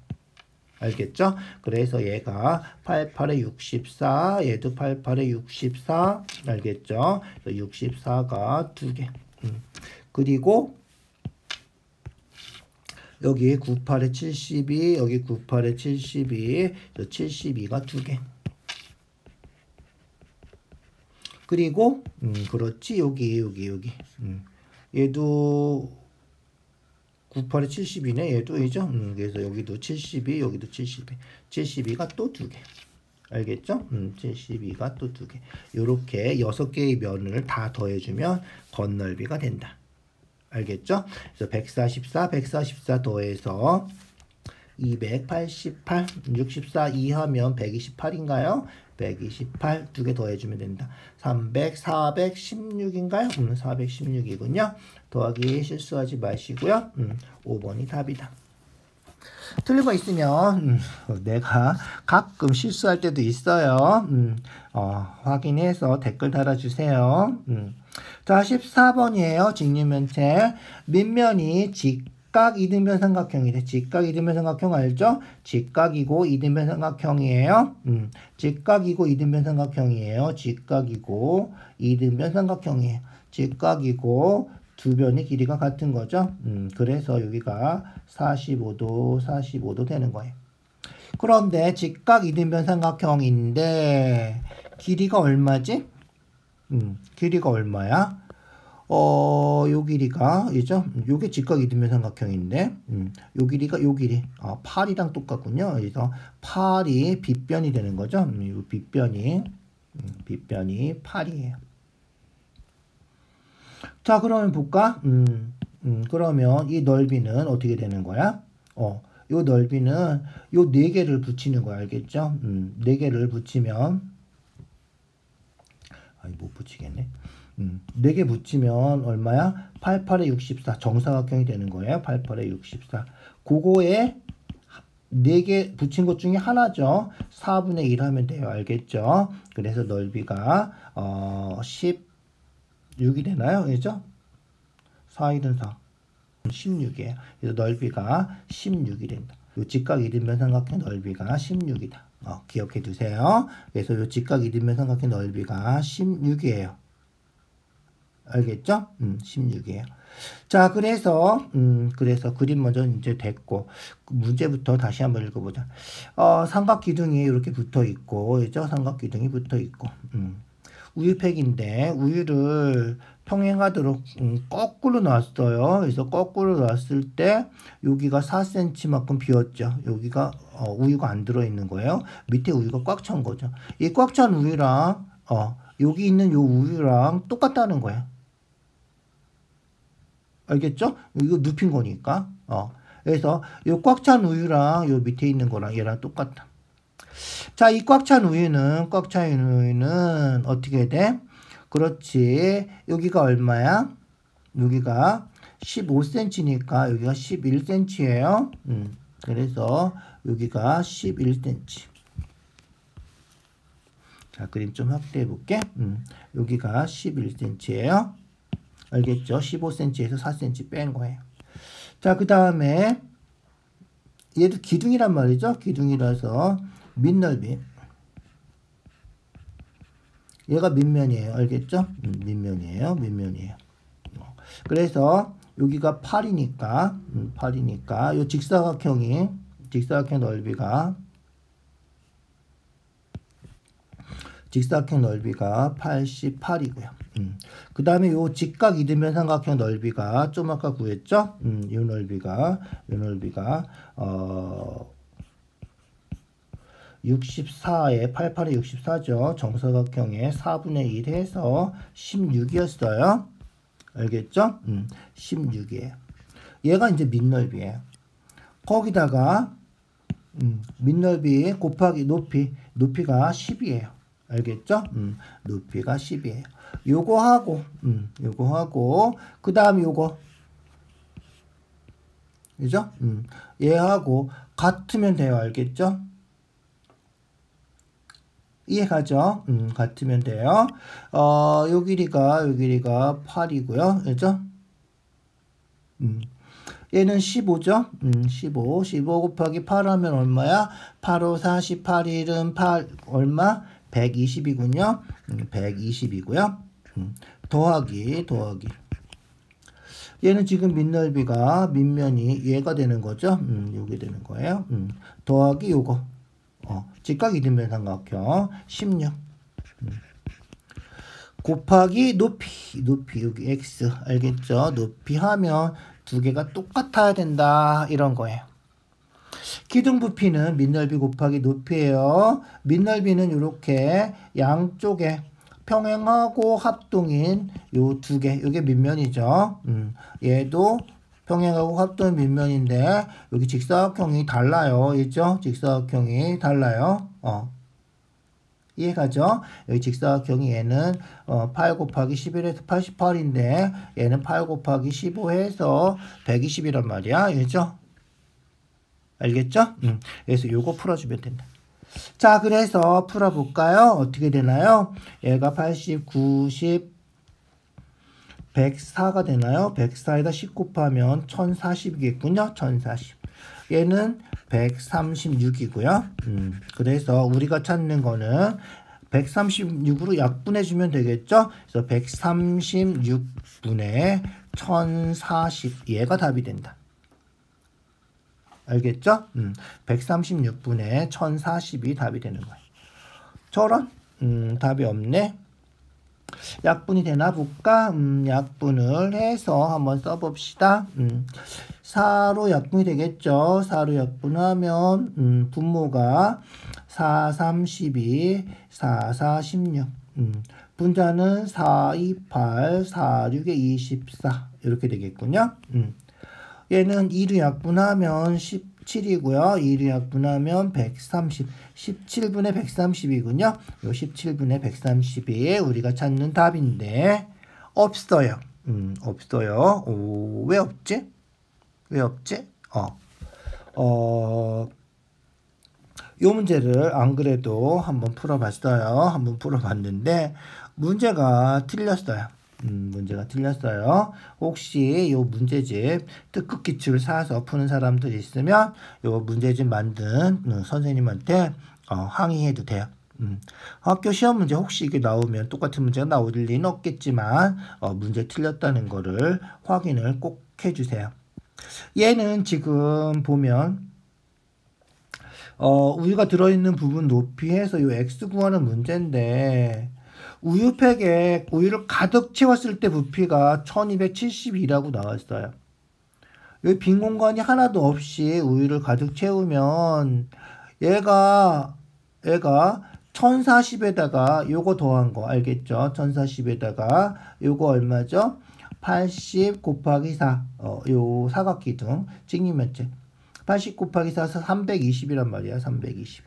Speaker 1: 알겠죠? 그래서 얘가 88에 64, 얘도 88에 64, 알겠죠? 64가 2개. 그리고 여기 98에 72, 여기 98에 72, 72가 2개. 그리고 그렇지, 여기. 얘도 98에 72네. 얘도 이죠. 그래서 여기도 72, 여기도 72. 72가 또 2개. 알겠죠? 72가 또 2개. 요렇게 6개의 면을 다 더해주면 건널비가 된다. 알겠죠? 그래서 144 더해서 288, 64 2하면 128인가요? 128 2개 더해주면 된다. 300, 416인가요? 416이군요. 더하기 실수하지 마시고요. 5번이 답이다. 틀린 거 있으면 내가 가끔 실수할 때도 있어요. 확인해서 댓글 달아주세요. 자, 14번이에요. 직류면체. 밑면이 직각 이등변 삼각형이래. 직각 이등변 삼각형 알죠? 직각이고 이등변 삼각형이에요. 직각이고 이등변 삼각형이에요. 직각이고 이등변 삼각형이에요. 직각이고 두 변의 길이가 같은 거죠. 그래서 여기가 45도 되는 거예요. 그런데 직각 이등변 삼각형인데 길이가 얼마지? 길이가 얼마야? 요 길이가, 이죠? 요게 직각 이등변 삼각형인데, 요 길이가 요 길이. 8이랑 똑같군요. 그래서 8이 빗변이 되는 거죠. 요 빗변이 8이에요. 자, 그러면 볼까? 그러면 이 넓이는 어떻게 되는 거야? 요 넓이는 요 4개를 붙이는 거야. 알겠죠? 4개를 붙이면, 못 붙이겠네. 4개 붙이면 얼마야? 88에 64. 정사각형이 되는 거예요. 88에 64. 그거에 4개 붙인 것 중에 하나죠. 4분의 1 하면 돼요. 알겠죠? 그래서 넓이가 16이 되나요? 그죠? 4일은 4. 16이에요. 그래서 넓이가 16이 된다. 요 직각 이등변 삼각형 넓이가 16이다. 기억해 두세요. 그래서 요 직각 이등변 삼각형 넓이가 16이에요. 알겠죠? 16이에요. 자, 그래서 그림 먼저 이제 됐고, 문제부터 다시 한번 읽어보자. 삼각 기둥이 이렇게 붙어 있고, 그죠? 삼각 기둥이 붙어 있고, 우유팩인데, 우유를 평행하도록 거꾸로 놨어요. 그래서 거꾸로 놨을 때 여기가 4cm만큼 비었죠. 여기가 우유가 안 들어있는 거예요. 밑에 우유가 꽉 찬 거죠. 이 꽉 찬 우유랑 여기 있는 요 우유랑 똑같다는 거예요. 알겠죠? 이거 눕힌 거니까. 그래서 요 꽉 찬 우유랑 요 밑에 있는 거랑 얘랑 똑같다. 자, 이 꽉 찬 우유는 어떻게 돼? 그렇지. 여기가 얼마야? 여기가 15cm니까 여기가 11cm예요. 그래서 여기가 11cm. 자, 그림 좀 확대해 볼게. 여기가 11cm예요. 알겠죠? 15cm에서 4cm 뺀 거예요. 자, 그 다음에 얘도 기둥이란 말이죠. 기둥이라서 밑넓이. 얘가 밑면이에요. 알겠죠? 밑면이에요. 그래서 여기가 8이니까 요 직사각형 넓이가 직사각형 넓이가 88이고요. 그 다음에 요 직각 이등변 삼각형 넓이가 좀 아까 구했죠? 요 넓이가 64에 88에 64죠. 정사각형의 4분의 1 해서 16이었어요. 알겠죠? 16이에요. 얘가 이제 밑넓이에요. 거기다가 밑넓이 곱하기 높이가 10이에요. 알겠죠? 높이가 10이에요. 요거 하고 그 다음 요거 그죠? 얘하고 같으면 돼요. 알겠죠? 이해가죠? 같으면 돼요. 요 길이가 8이고요. 그죠? 얘는 15죠? 15 곱하기 8 하면 얼마야? 8, 5, 40, 8, 1은 8, 얼마? 120이군요. 120이고요. 더하기. 얘는 지금 밑넓이가 밑면이 얘가 되는 거죠. 요게 되는 거예요. 더하기 요거. 직각 이등변 삼각형 16. 곱하기 높이 여기 x 알겠죠? 높이 하면 두 개가 똑같아야 된다 이런 거예요. 기둥 부피는 밑넓이 곱하기 높이에요. 밑넓이는 이렇게 양쪽에 평행하고 합동인 요 두 개, 요게 밑면이죠. 얘도 평행하고 합동인 밑면인데 여기 직사각형이 달라요. 있죠? 직사각형이 달라요. 이해가죠? 여기 직사각형이 얘는 8 곱하기 11에서 88인데 얘는 8 곱하기 15해서 120이란 말이야. 알겠죠? 알겠죠? 그래서 요거 풀어주면 된다. 자, 그래서 풀어볼까요? 어떻게 되나요? 얘가 80, 90, 104가 되나요? 104에다 10 곱하면 1040이겠군요. 1040. 얘는 136이고요. 그래서 우리가 찾는 거는 136으로 약분해주면 되겠죠? 그래서 136분의 1040 얘가 답이 된다. 알겠죠? 136분의 1040이 답이 되는 거예요. 저런? 답이 없네. 약분이 되나 볼까? 약분을 해서 한번 써봅시다. 4로 약분이 되겠죠. 4로 약분하면 분모가 4, 32, 4, 4, 16. 분자는 4, 2, 8, 4, 6에 24 이렇게 되겠군요. 얘는 2로 약분하면 17이고요. 2로 약분하면 130. 17분의 130이군요. 요 17분의 130이 우리가 찾는 답인데 없어요. 없어요. 오, 왜 없지? 요 문제를 안 그래도 한번 풀어봤어요. 한번 풀어봤는데 문제가 틀렸어요. 문제가 틀렸어요. 혹시 요 문제집 특급 기출 사서 푸는 사람들 있으면 요 문제집 만든 선생님한테 항의해도 돼요. 학교 시험 문제 혹시 이게 나오면 똑같은 문제가 나올 리는 없겠지만 문제 틀렸다는 거를 확인을 꼭 해주세요. 얘는 지금 보면 우유가 들어있는 부분 높이에서 요 x 구하는 문제인데 우유팩에 우유를 가득 채웠을 때 부피가 1272라고 나왔어요. 여기 빈 공간이 하나도 없이 우유를 가득 채우면 얘가 1040에다가 요거 더한 거 알겠죠? 1040에다가 요거 얼마죠? 80 곱하기 4 요 사각기둥 직립면체 80 곱하기 4서 320이란 말이야. 320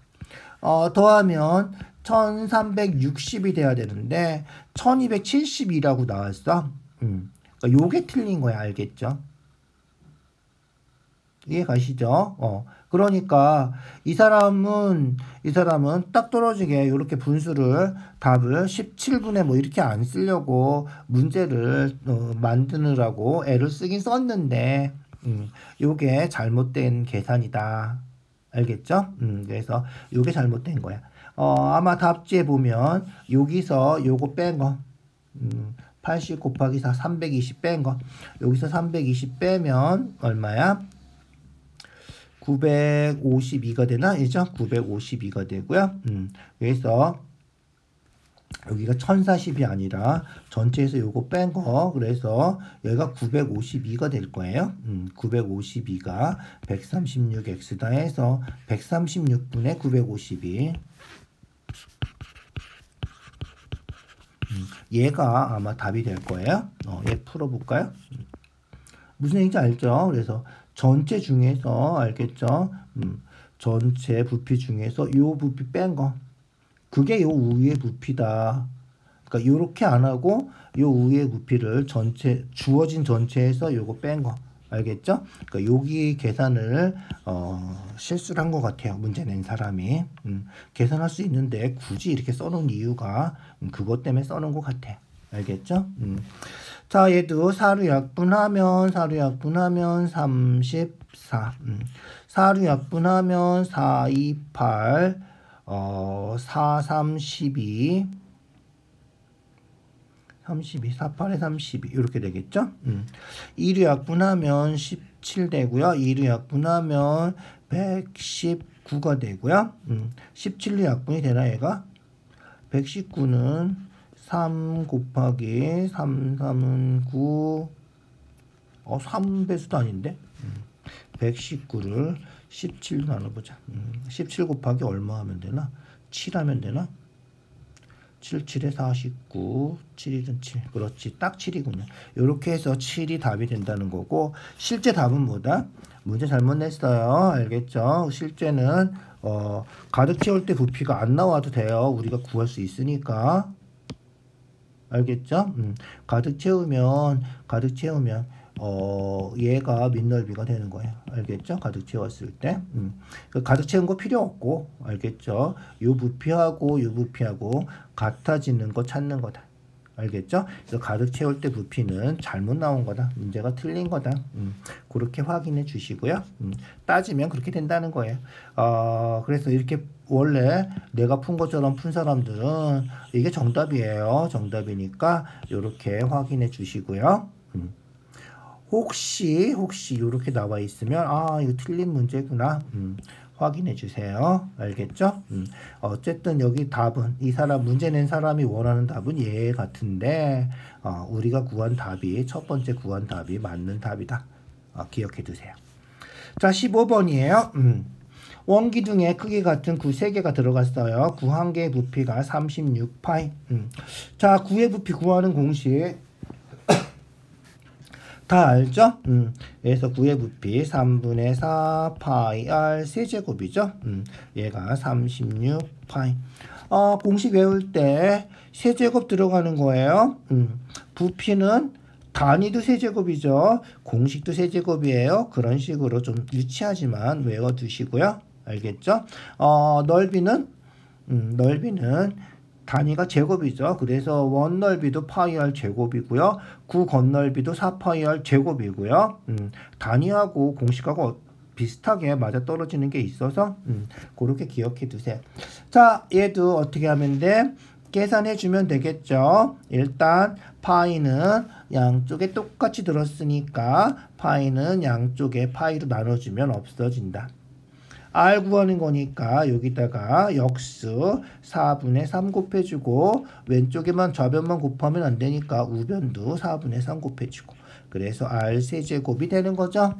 Speaker 1: 더하면 1360이 돼야 되는데 1272라고 나왔어. 그러니까 요게 틀린 거야. 알겠죠? 이해 가시죠? 그러니까 이 사람은 딱 떨어지게 이렇게 분수를 답을 17분의 뭐 이렇게 안 쓰려고 문제를 만드느라고 애를 쓰긴 썼는데 요게 잘못된 계산이다. 알겠죠? 그래서 요게 잘못된 거야. 아마 답지에 보면 여기서 요거 뺀 거 80 곱하기 4 320 뺀 거 여기서 320 빼면 얼마야? 952가 되나? 이죠? 952가 되고요. 그래서 여기가 1040이 아니라 전체에서 요거 뺀 거. 그래서 여기가 952가 될 거예요. 952가 136x다 해서 136분의 952. 얘가 아마 답이 될 거예요. 얘 풀어볼까요? 무슨 얘기인지 알죠? 그래서 전체 중에서 알겠죠? 전체 부피 중에서 요 부피 뺀 거. 그게 요 위의 부피다. 그러니까 요렇게 안 하고 요 위의 부피를 전체 주어진 전체에서 요거 뺀 거. 알겠죠? 그러니까 여기 계산을 실수를 한 것 같아요. 문제 낸 사람이. 계산할 수 있는데 굳이 이렇게 써놓은 이유가 그것 때문에 써놓은 것 같아요. 알겠죠? 자, 얘도 사료 약분하면 34. 사료 약분하면 4, 2, 8, 4, 3, 12, 4, 8에 32 이렇게 되겠죠? 2류 약분하면 17 되고요. 2류 약분하면 119가 되고요. 17류 약분이 되나 얘가? 119는 3 곱하기 3, 3은 9 3배수도 아닌데? 119를 17로 나눠보자. 17 곱하기 얼마 하면 되나? 7 하면 되나? 7, 7에 49, 7, 7. 그렇지. 딱 7이군요. 이렇게 해서 7이 답이 된다는 거고, 실제 답은 뭐다? 문제 잘못 냈어요. 알겠죠? 실제는, 가득 채울 때 부피가 안 나와도 돼요. 우리가 구할 수 있으니까. 알겠죠? 가득 채우면, 얘가 밑넓이가 되는 거예요. 알겠죠? 가득 채웠을 때. 가득 채운 거 필요 없고, 알겠죠? 요 부피하고 같아지는 거 찾는 거다. 알겠죠? 그래서 가득 채울 때 부피는 잘못 나온 거다. 문제가 틀린 거다. 그렇게 확인해 주시고요. 따지면 그렇게 된다는 거예요. 그래서 이렇게 원래 내가 푼 것처럼 푼 사람들은 이게 정답이에요. 정답이니까 이렇게 확인해 주시고요. 혹시 이렇게 나와 있으면 이거 틀린 문제구나. 확인해 주세요. 알겠죠? 어쨌든 여기 답은 이 사람 문제 낸 사람이 원하는 답은 얘 같은데 우리가 구한 답이 첫 번째 구한 답이 맞는 답이다. 기억해 두세요. 자, 15번이에요. 원기둥에 크기 같은 구 3개가 들어갔어요. 구 한 개의 부피가 36파이. 자, 구의 부피 구하는 공식 다 알죠? 그래서 9의 부피 3분의 4 파이 r 세제곱이죠. 얘가 36파이. 공식 외울 때 세제곱 들어가는 거예요. 부피는 단위도 세제곱이죠. 공식도 세제곱이에요. 그런 식으로 좀 유치하지만 외워두시고요. 알겠죠? 넓이는 단위가 제곱이죠. 그래서 원 넓이도 파이 r 제곱이고요. 구 겉넓이도 4 파이 r 제곱이고요. 단위하고 공식하고 비슷하게 맞아떨어지는 게 있어서 그렇게 기억해 두세요. 자, 얘도 어떻게 하면 돼? 계산해 주면 되겠죠. 일단 파이는 양쪽에 똑같이 들었으니까 파이는 양쪽에 파이로 나눠주면 없어진다. r 구하는 거니까 여기다가 역수 4분의 3 곱해주고 왼쪽에만 좌변만 곱하면 안 되니까 우변도 4분의 3 곱해주고 그래서 r 세제곱이 되는 거죠.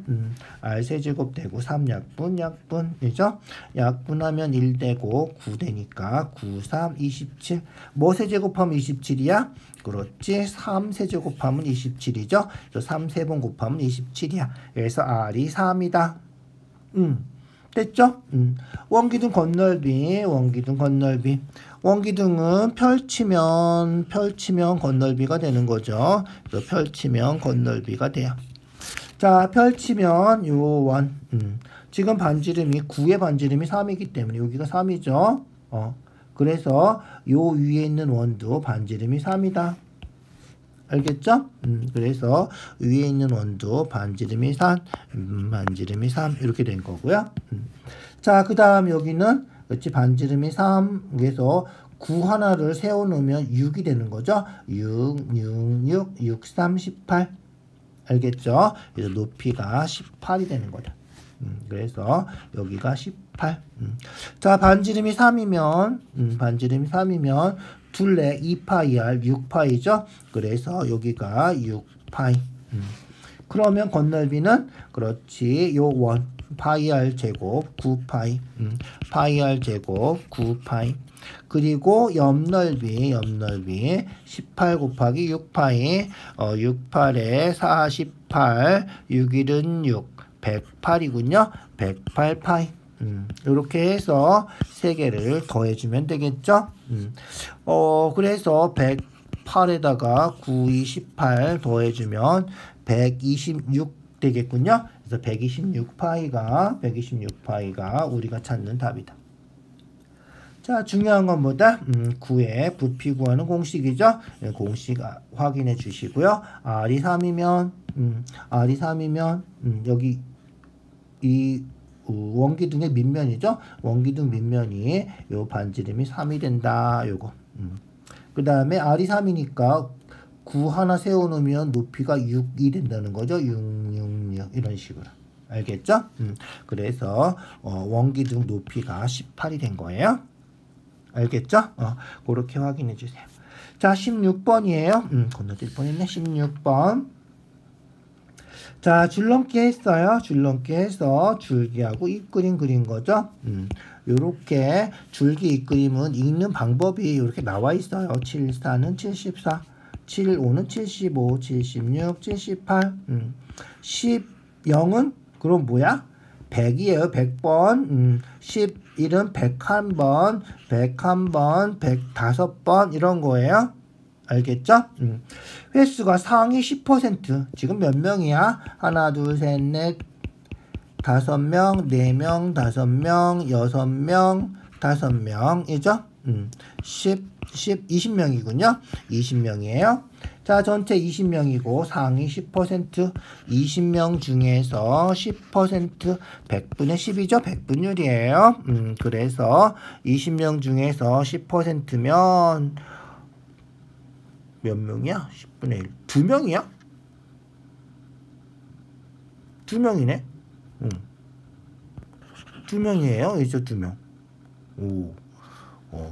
Speaker 1: r 세제곱 되고 3약분이죠. 약분하면 1 되고 9 되니까 9, 3, 27. 뭐 세제곱하면 27이야? 그렇지. 3 세제곱하면 27이죠. 3 세번 곱하면 27이야. 그래서 r이 3이다. 됐죠? 원기둥 건널비. 원기둥은 펼치면 건널비가 되는 거죠. 그래서 펼치면 건널비가 돼요. 자, 펼치면 요 원. 지금 반지름이 9의 반지름이 3이기 때문에 여기가 3이죠. 그래서 요 위에 있는 원도 반지름이 3이다. 알겠죠? 그래서 위에 있는 원도 반지름이 3 이렇게 된 거고요. 자, 그 다음 여기는 그렇지 반지름이 3 그래서 9 하나를 세워놓으면 6이 되는 거죠. 6, 3, 18 알겠죠? 그래서 높이가 18이 되는 거죠. 그래서 여기가 18. 자, 반지름이 3이면 둘레 2파이R 6파이죠. 그래서 여기가 6파이. 그러면 건널비는 그렇지. 요 원 파이R 제곱 9파이. 파이R 제곱 9파이. 그리고 옆넓이 18 곱하기 6파이 68에 48 6일은 6 108이군요. 108파이. 이렇게 해서 3개를 더해주면 되겠죠. 그래서 108에다가 9, 28 더해주면 126 되겠군요. 그래서 126파이가 우리가 찾는 답이다. 자, 중요한 건 뭐다? 9의 부피 구하는 공식이죠. 공식 확인해 주시고요. R이 3이면, 여기 이 원기둥의 밑면이죠. 원기둥 밑면이 요 반지름이 3이 된다. 요거. 그 다음에 R이 3이니까 9 하나 세워놓으면 높이가 6이 된다는 거죠. 6 이런 식으로. 알겠죠? 그래서 원기둥 높이가 18이 된 거예요. 알겠죠? 그렇게 확인해 주세요. 자, 16번이에요. 건너뛸 뻔했네. 16번. 자, 줄넘기 했어요. 줄넘기 해서 줄기하고 입그림 그린 거죠. 요렇게 줄기 입그림은 읽는 방법이 이렇게 나와 있어요. 74는 74, 75는 75, 76, 78, 10은 그럼 뭐야? 100이에요. 100번. 11은 101번, 101번, 105번 이런 거예요. 알겠죠? 횟수가 상위 10%. 지금 몇 명이야? 하나, 둘, 셋, 넷, 5명, 4명, 5명, 6명, 5명이죠? 20명이군요. 20명이에요. 자, 전체 20명이고 상위 10%, 20명 중에서 10%, 100분의 10이죠. 100분율이에요. 그래서 20명 중에서 10%면 몇 명이야? 10분의 1. 2명이야? 2명이네? 2명이에요. 이제 2명. 오.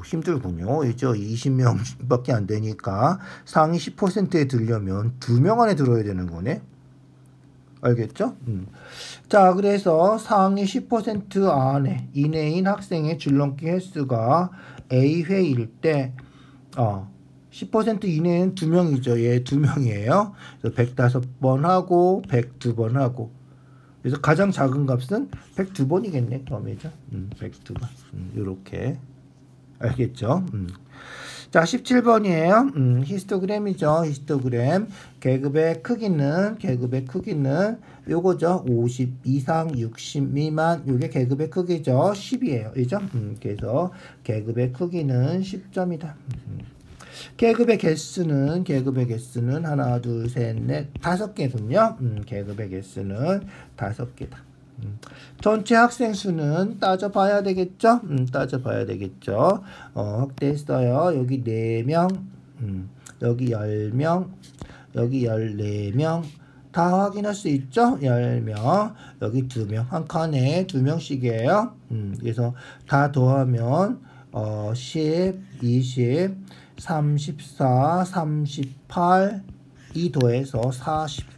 Speaker 1: 힘들군요. 이제 20명밖에 안 되니까 상위 10%에 들려면 2명 안에 들어야 되는 거네. 알겠죠? 자, 그래서 상위 10% 안에 이내인 학생의 줄넘기 횟수가 A회일 때 10% 이내는 2명이죠. 얘 2명이에요. 그래서 105번 하고 102번 하고. 그래서 가장 작은 값은 102번이겠네. 그럼이죠. 102번. 요렇게. 알겠죠? 자, 17번이에요. 히스토그램이죠. 히스토그램. 계급의 크기는 요거죠. 50 이상 60 미만 요게 계급의 크기죠. 10이에요. 그죠? 그래서 계급의 크기는 10점이다. 계급의 개수는 하나, 둘, 셋, 넷, 5개군요. 계급의 개수는 5개다. 전체 학생 수는 따져봐야 되겠죠? 따져봐야 되겠죠? 확대했어요. 여기 4명, 여기 10명, 여기 14명, 다 확인할 수 있죠? 10명, 여기 2명, 한 칸에 2명씩이에요. 그래서 다 더하면 10, 20, 34, 38, 이 더해서 40.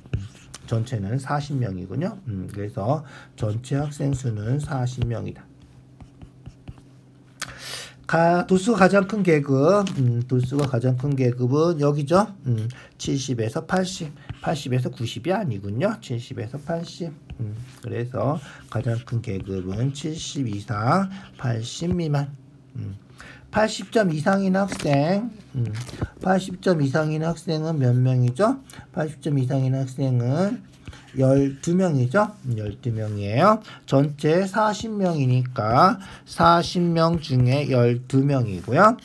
Speaker 1: 전체는 40명이군요. 그래서 전체 학생 수는 40명이다. 도수가 가장 큰 계급, 도수가 가장 큰 계급은 여기죠. 70에서 80, 80에서 90이 아니군요. 70에서 80. 그래서 가장 큰 계급은 70 이상, 80 미만. 80점 이상인 학생, 80점 이상인 학생은 몇 명이죠? 80점 이상인 학생은 12명이죠? 12명이에요. 전체 40명이니까 40명 중에 12명이고요.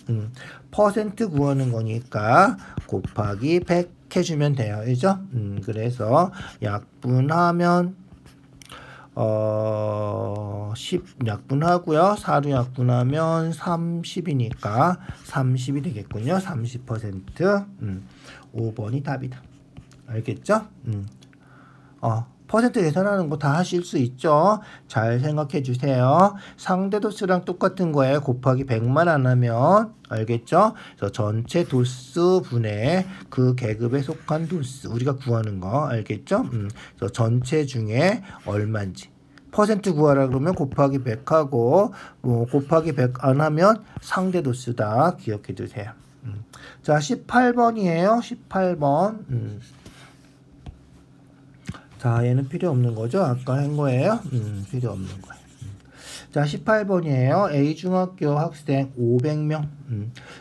Speaker 1: 퍼센트 구하는 거니까 곱하기 100 해주면 돼요. 그죠? 그래서 약분하면 10 약분하고요. 4로 약분하면 30이니까 30이 되겠군요. 30%. 5번이 답이다. 알겠죠? 퍼센트 계산하는 거 다 하실 수 있죠. 잘 생각해 주세요. 상대 도수랑 똑같은 거에 곱하기 100만 안 하면 알겠죠? 그래서 전체 도수 분의 그 계급에 속한 도수 우리가 구하는 거 알겠죠? 그래서 전체 중에 얼마인지 퍼센트 구하라 그러면 곱하기 100하고 뭐 곱하기 100 안 하면 상대 도수다 기억해 두세요. 자 18번이에요. 18번. 자 얘는 필요 없는 거죠. 아까 한 거예요. 필요 없는 거예요. 자 18번이에요. A중학교 학생 500명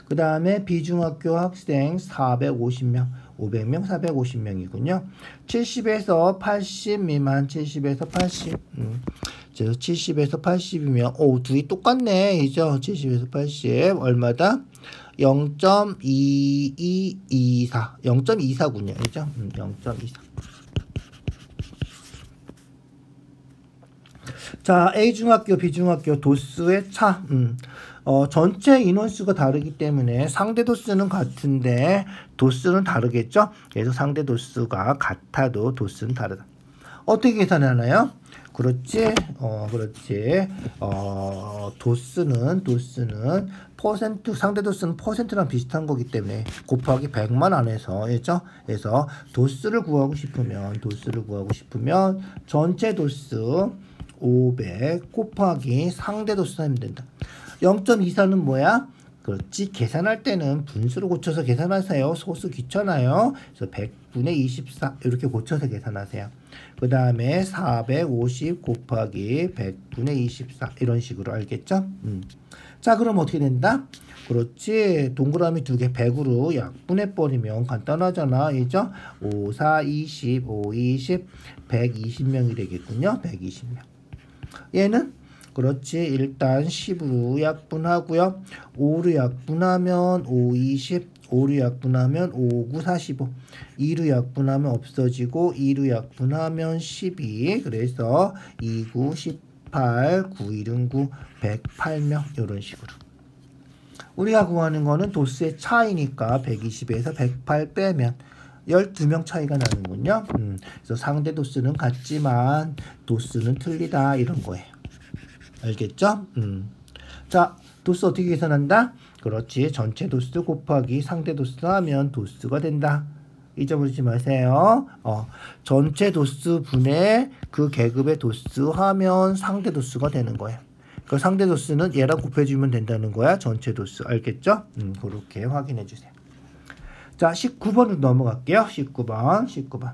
Speaker 1: 그 다음에 B중학교 학생 450명 500명 450명이군요 70에서 80 미만 70에서 80 70에서 80이면 오 둘이 똑같네 이죠. 70에서 80 얼마다 0.2224 0.24군요 이죠. 0.24 자, A중학교, B중학교 도수의 차. 전체 인원수가 다르기 때문에 상대 도수는 같은데 도수는 다르겠죠? 그래서 상대 도수가 같아도 도수는 다르다. 어떻게 계산하나요? 그렇지. 그렇지. 도수는 퍼센트, 상대 도수는 퍼센트랑 비슷한 거기 때문에 곱하기 100만 안에서, 그렇죠? 그래서 도수를 구하고 싶으면 전체 도수 500 곱하기 상대 도수 하면 된다. 0.24는 뭐야? 그렇지. 계산할 때는 분수로 고쳐서 계산하세요. 소수 귀찮아요. 그래서 100분의 24 이렇게 고쳐서 계산하세요. 그 다음에 450 곱하기 100분의 24 이런 식으로 알겠죠? 자 그럼 어떻게 된다? 그렇지. 동그라미 두 개 100으로 약분해버리면 간단하잖아. 이죠? 5, 4, 20, 5, 20, 120명이 되겠군요. 120명. 얘는 그렇지. 일단 10으로 약분하고요. 5로 약분하면 5, 20, 5로 약분하면 5, 9, 45. 2로 약분하면 없어지고 2로 약분하면 12. 그래서 2, 9, 18, 9, 1은 9, 108명 이런 식으로. 우리가 구하는 거는 도수의 차이니까 120에서 108 빼면 12명 차이가 나는군요. 그래서 상대 도수는 같지만 도수는 틀리다 이런 거예요. 알겠죠? 자, 도수 어떻게 계산한다? 그렇지. 전체 도수 곱하기 상대 도수 하면 도수가 된다. 잊어버리지 마세요. 전체 도수 분의 그 계급의 도수 하면 상대 도수가 되는 거예요. 그 상대 도수는 얘랑 곱해주면 된다는 거야. 전체 도수. 알겠죠? 그렇게 확인해 주세요. 자, 19번으로 넘어갈게요. 19번.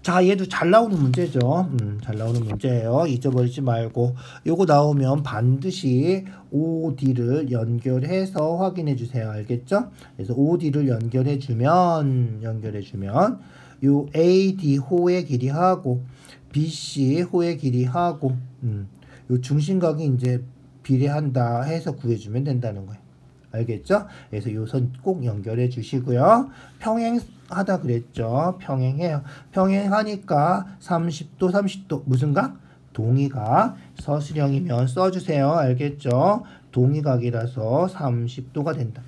Speaker 1: 자, 얘도 잘 나오는 문제죠. 잘 나오는 문제예요. 잊어버리지 말고 요거 나오면 반드시 OD를 연결해서 확인해 주세요. 알겠죠? 그래서 OD를 연결해 주면 요 AD 호의 길이하고 BC 호의 길이하고 요 중심각이 이제 비례한다 해서 구해주면 된다는 거예요. 알겠죠? 그래서 요 선 꼭 연결해 주시고요. 평행하다 그랬죠? 평행해요. 평행하니까 30도, 30도 무슨 각? 동의각. 서술형이면 써주세요. 알겠죠? 동의각이라서 30도가 된다.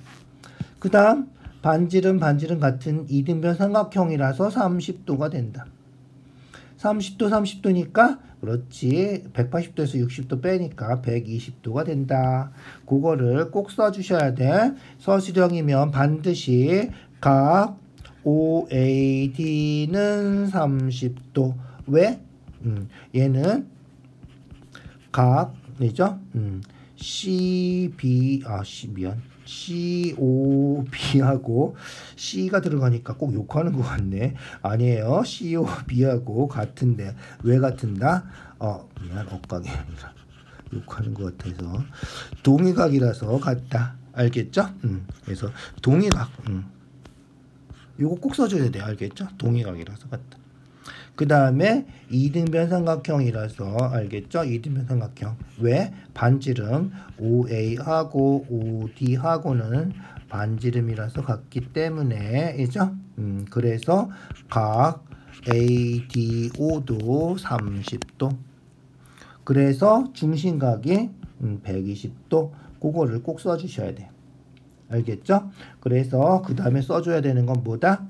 Speaker 1: 그 다음 반지름 같은 이등변 삼각형이라서 30도가 된다. 30도, 30도니까 그렇지. 180도에서 60도 빼니까 120도가 된다. 그거를 꼭 써주셔야 돼. 서술형이면 반드시 각 OAD는 30도. 왜? 얘는 각이죠. COB하고 C가 들어가니까 꼭 욕하는 것 같네. 아니에요. COB하고 같은데 왜 같은다? 미안 엇각이 아니라 욕하는 것 같아서 동의각이라서 같다. 알겠죠? 그래서 동의각 요거 꼭 써줘야 돼요. 알겠죠? 동의각이라서 같다. 그 다음에 이등변 삼각형이라서 알겠죠? 이등변 삼각형. 왜? 반지름 OA하고 OD하고는 반지름이라서 같기 때문에 이죠? 그래서 각 ADO도 30도. 그래서 중심각이 120도. 그거를 꼭 써주셔야 돼요. 알겠죠? 그래서 그 다음에 써줘야 되는 건 뭐다?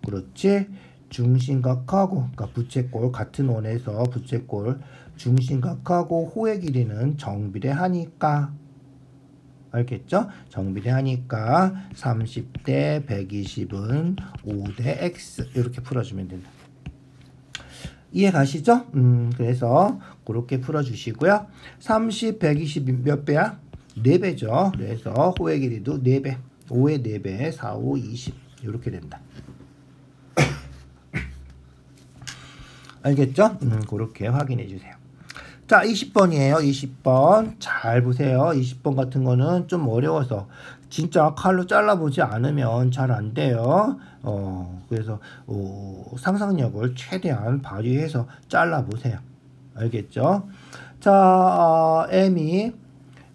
Speaker 1: 그렇지. 중심각하고, 그러니까 부채꼴 같은 원에서 부채꼴 중심각하고 호의 길이는 정비례하니까, 알겠죠? 정비례하니까 30대 120은 5대 x 이렇게 풀어주면 된다. 이해 가시죠? 그래서 그렇게 풀어주시고요. 30, 120 몇 배야? 4배죠. 그래서 호의 길이도 4배, 5의 4배, 4, 5, 20 이렇게 된다. 알겠죠? 그렇게 확인해 주세요. 자, 20번이에요. 20번. 잘 보세요. 20번 같은 거는 좀 어려워서 진짜 칼로 잘라보지 않으면 잘 안 돼요. 그래서 상상력을 최대한 발휘해서 잘라보세요. 알겠죠? 자, M이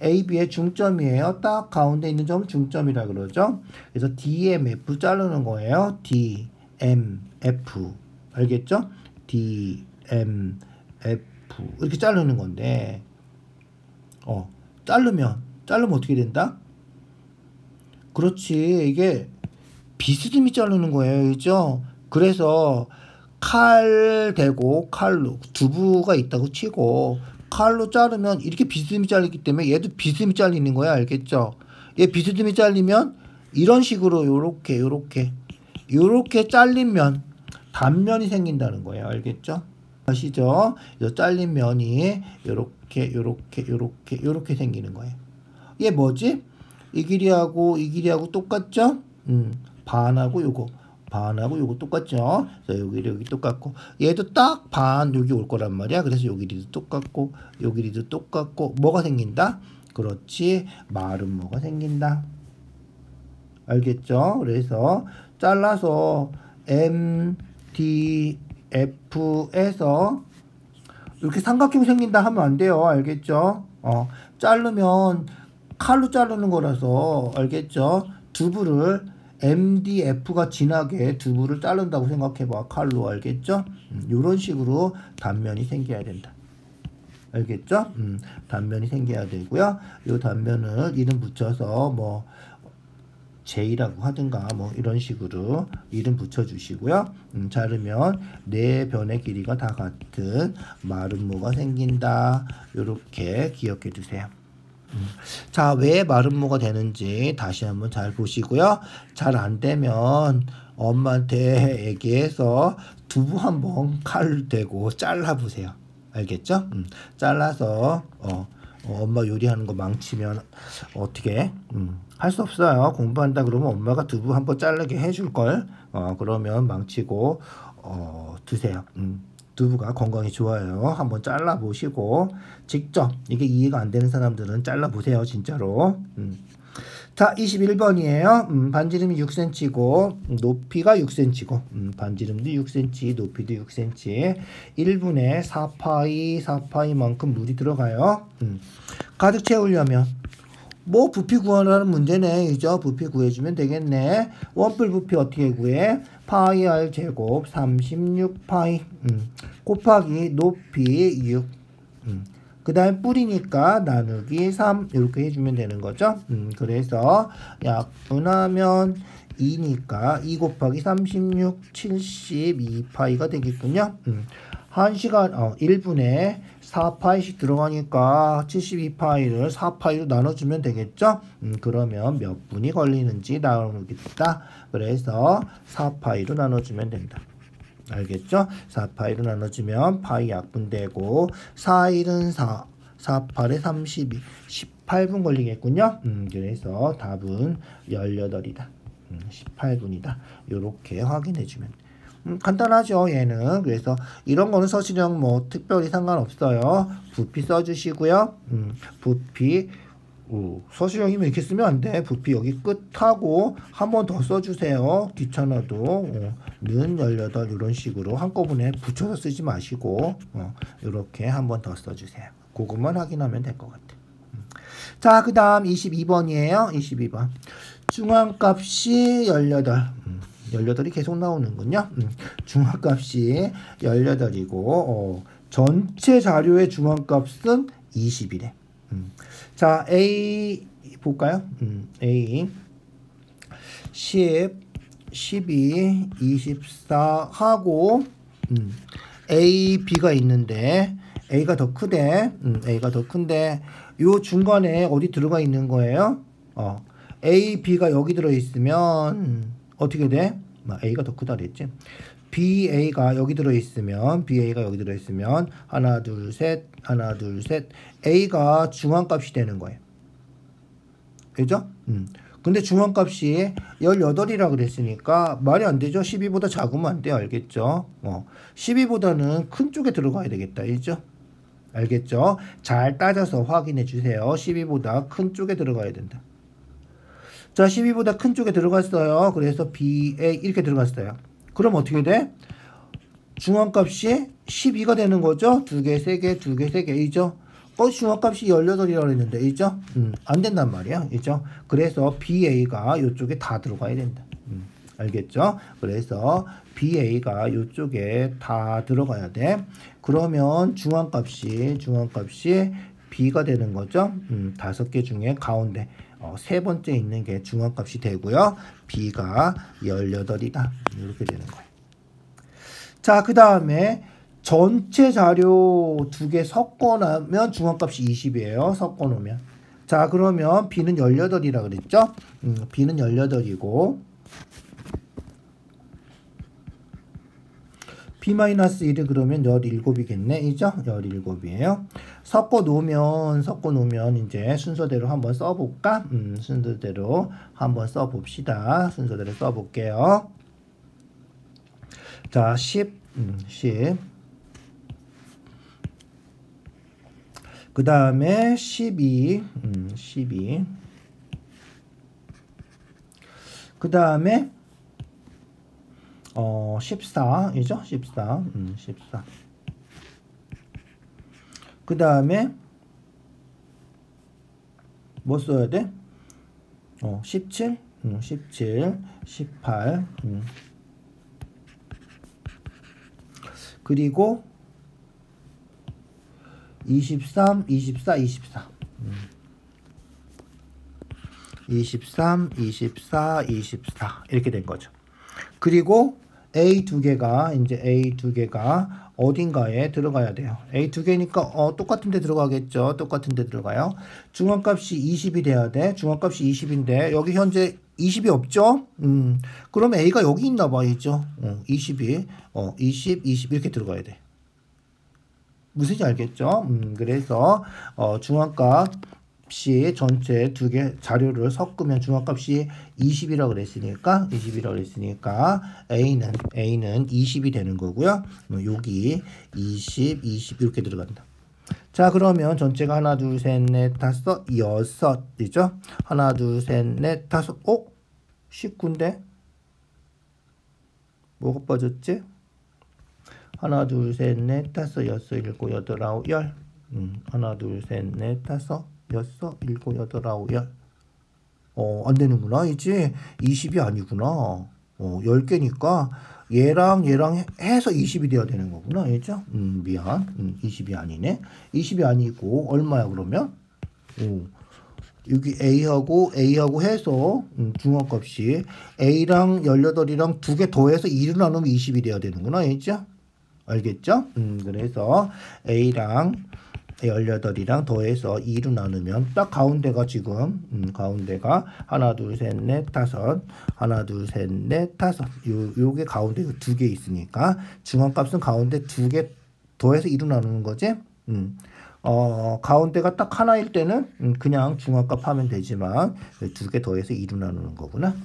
Speaker 1: AB의 중점이에요. 딱 가운데 있는 점은 중점이라 그러죠. 그래서 DMF 자르는 거예요. DMF. 알겠죠? DMF 이렇게 자르는 건데 자르면 어떻게 된다? 그렇지, 이게 비스듬히 자르는 거예요. 그죠? 그래서 칼 대고 칼로 두부가 있다고 치고 칼로 자르면 이렇게 비스듬히 잘리기 때문에 얘도 비스듬히 잘리는 거야. 알겠죠? 얘 비스듬히 잘리면 이런 식으로 요렇게 잘리면 단면이 생긴다는 거예요. 알겠죠? 아시죠? 이 잘린 면이 요렇게 생기는 거예요. 얘 뭐지? 이 길이하고 똑같죠? 반하고 요거 똑같죠? 그래서 여기 똑같고 얘도 딱 반 여기 올 거란 말이야. 그래서 요 길이도 똑같고 요 길이도 똑같고 뭐가 생긴다? 그렇지, 마름모가 생긴다. 알겠죠? 그래서 잘라서 MDF에서 이렇게 삼각형 생긴다 하면 안 돼요. 알겠죠? 자르면 칼로 자르는 거라서, 알겠죠? 두부를 MDF가 진하게 두부를 자른다고 생각해봐. 칼로. 알겠죠? 이런 식으로 단면이 생겨야 된다. 알겠죠? 단면이 생겨야 되고요. 이 단면을 이름 붙여서 뭐 J라고 하든가 뭐 이런 식으로 이름 붙여주시고요. 자르면 네 변의 길이가 다 같은 마름모가 생긴다. 이렇게 기억해 두세요. 자, 왜 마름모가 되는지 다시 한번 잘 보시고요. 잘 안 되면 엄마한테 얘기해서 두부 한번 칼 대고 잘라보세요. 알겠죠? 잘라서 엄마 요리하는 거 망치면 어떻게 할 수 없어요. 공부한다 그러면 엄마가 두부 한번 자르게 해줄걸. 그러면 망치고 드세요. 두부가 건강에 좋아요. 한번 잘라보시고 직접 이게 이해가 안 되는 사람들은 잘라보세요. 진짜로. 자, 21번이에요. 반지름이 6cm고 높이가 6cm고 반지름도 6cm, 높이도 6cm. 1분의 4파이만큼 물이 들어가요. 가득 채우려면 뭐 부피 구하라는 문제네. 그죠? 부피 구해주면 되겠네. 원뿔 부피 어떻게 구해? 파이 r 제곱 36파이 곱하기 높이 6 그 다음 뿌리니까 나누기 3 이렇게 해주면 되는 거죠. 그래서 약분하면 2니까 2 곱하기 36 72파이가 되겠군요. 1시간 1분에 4파이씩 들어가니까 72파이를 4파이로 나눠주면 되겠죠. 그러면 몇 분이 걸리는지 나오겠다. 그래서 4파이로 나눠주면 된다. 알겠죠? 4파이로 나눠주면 파이 약분되고 4일은 4, 4, 8에 32, 18분 걸리겠군요. 그래서 답은 18이다. 18분이다. 이렇게 확인해주면 간단하죠, 얘는. 그래서 이런 거는 서술형 뭐 특별히 상관없어요. 부피 써주시고요. 부피 서술형이면 이렇게 쓰면 안 돼. 부피 여기 끝하고 한 번 더 써주세요. 귀찮아도 는 18 이런 식으로 한꺼번에 붙여서 쓰지 마시고 이렇게 한 번 더 써주세요. 그것만 확인하면 될 것 같아. 자, 그 다음 22번이에요. 22번 중앙값이 18 18이 계속 나오는군요. 중앙값이 18이고 전체 자료의 중앙값은 20이래. 자, A 볼까요? A 10, 12, 24 하고 A, B가 있는데 A가 더 크대. A가 더 큰데 요 중간에 어디 들어가 있는 거예요? A, B가 여기 들어있으면 어떻게 돼? A가 더 크다 그랬지. BA가 여기 들어있으면 하나 둘 셋 A가 중앙값이 되는 거예요. 그죠? 근데 중앙값이 18이라 그랬으니까 말이 안 되죠. 12보다 작으면 안 돼요. 알겠죠? 12보다는 큰 쪽에 들어가야 되겠다. 알죠? 알겠죠? 잘 따져서 확인해 주세요. 12보다 큰 쪽에 들어가야 된다. 자, 12보다 큰 쪽에 들어갔어요. 그래서 BA 이렇게 들어갔어요. 그럼 어떻게 돼? 중앙값이 12가 되는 거죠. 2개, 3개, 2개, 3개. 이죠? 중앙값이 18이라고 했는데, 이죠? 안 된단 말이야. 이죠? 그래서 BA가 이쪽에 다 들어가야 된다. 알겠죠? 그래서 BA가 이쪽에 다 들어가야 돼. 그러면 중앙값이 B가 되는 거죠. 5개 중에 가운데 세 번째 있는 게 중앙값이 되고요. B가 18이다. 이렇게 되는 거예요. 자, 그 다음에 전체 자료 2개 섞어 놓으면 중앙값이 20이에요. 섞어 놓으면. 자, 그러면 B는 18이라 그랬죠? B는 18이고 B-1이 그러면 17이겠네. 이죠? 17이에요. 섞어 놓으면 이제 순서대로 한번 써볼까? 순서대로 한번 써봅시다. 순서대로 써볼게요. 자, 10. 그 다음에 12. 그 다음에 14이죠? 14. 그 다음에 뭐 써야 돼? 17, 18. 그리고 23, 24. 23, 24 이렇게 된 거죠. 그리고 A 2개가 어딘가에 들어가야 돼요. A 2개니까 똑같은 데 들어가겠죠. 똑같은 데 들어가요. 중앙값이 20이 돼야 돼. 중앙값이 20인데 여기 현재 20이 없죠? 그럼 A가 여기 있나 봐야죠. 20이 20 이렇게 들어가야 돼. 무슨지 알겠죠? 그래서 중앙값이 전체 2개 자료를 섞으면 중앙값이 20이라고 그랬으니까 A는 20이 되는 거고요. 여기 20 이렇게 들어간다. 자, 그러면 전체가 하나, 둘, 셋, 넷, 다섯, 여섯이죠? 하나, 둘, 셋, 넷, 다섯, 19인데? 뭐가 빠졌지? 하나, 둘, 셋, 넷, 다섯, 여섯, 일곱, 여덟, 아홉, 열. 하나, 둘, 셋, 넷, 다섯, 여섯, 일곱, 여덟, 아홉, 열. 안 되는구나. 이제 20이 아니구나. 10개니까 얘랑 해서 20이 돼야 되는 거구나. 알죠? 미안. 20이 아니네. 20이 아니고 얼마야 그러면? 여기 A하고 해서 중앙값이 A랑 18이랑 2개 더해서 2를 나누면 20이 돼야 되는구나. 알죠? 알겠죠? 그래서 A랑 18이랑 더해서 2로 나누면 딱 가운데가 지금 가운데가 하나 둘 셋 넷 다섯 하나 둘 셋 넷 다섯 요게 가운데 2개 있으니까 중앙값은 가운데 2개 더해서 2로 나누는 거지. 가운데가 딱 하나일 때는 그냥 중앙값 하면 되지만 2개 더해서 2로 나누는 거구나.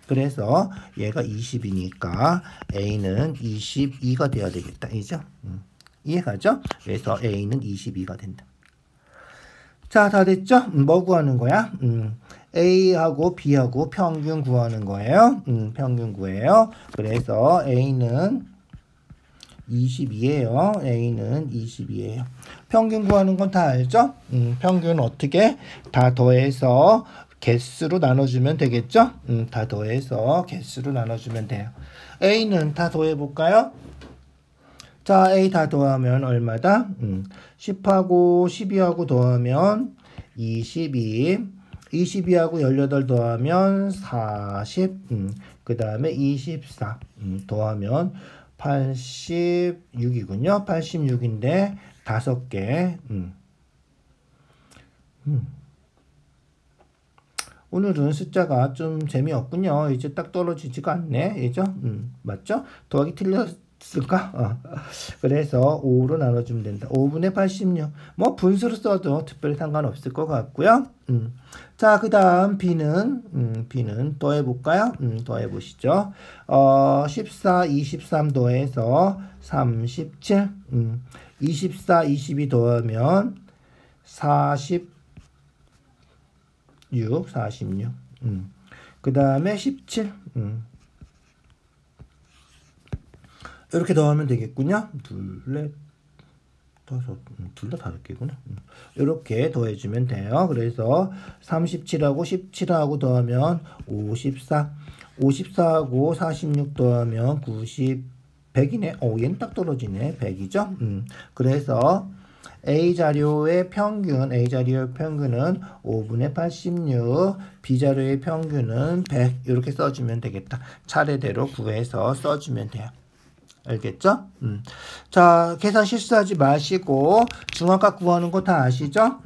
Speaker 1: 그래서 얘가 20이니까 A는 22가 돼야 되겠다. 이죠? 이해가죠? 그래서 A는 22가 된다. 자, 다 됐죠? 뭐 구하는 거야? A하고 B하고 평균 구하는 거예요. 평균 구해요. 그래서 A는 22예요. A는 22예요. 평균 구하는 건 다 알죠? 평균 어떻게? 다 더해서 개수로 나눠주면 되겠죠? 다 더해서 개수로 나눠주면 돼요. A는 다 더해볼까요? 자, A 다 더하면 얼마다? 10하고 12하고 더하면 22. 22하고 18 더하면 40, 그 다음에 24 더하면 86이군요. 86인데 5개. 오늘은 숫자가 좀 재미없군요. 이제 딱 떨어지지가 않네. 이죠? 맞죠? 더하기 틀렸을까? 그래서 5로 나눠주면 된다. 5분의 86. 뭐 분수로 써도 특별히 상관없을 것 같고요. 자, 그 다음 B는 더해볼까요? 더해보시죠. 14, 23 더해서 37. 24, 22 더하면 46. 그 다음에 17. 이렇게 더하면 되겠군요. 둘, 넷, 다섯, 둘 다 5개구나. 이렇게 더해주면 돼요. 그래서 37하고 17하고 더하면 54. 54하고 46 더하면 90, 100이네. 얘는 딱 떨어지네. 100이죠. 그래서 A자료의 평균은 5분의 86, B자료의 평균은 100 이렇게 써주면 되겠다. 차례대로 구해서 써주면 돼요. 알겠죠? 자, 계산 실수하지 마시고 중앙값 구하는 거 다 아시죠?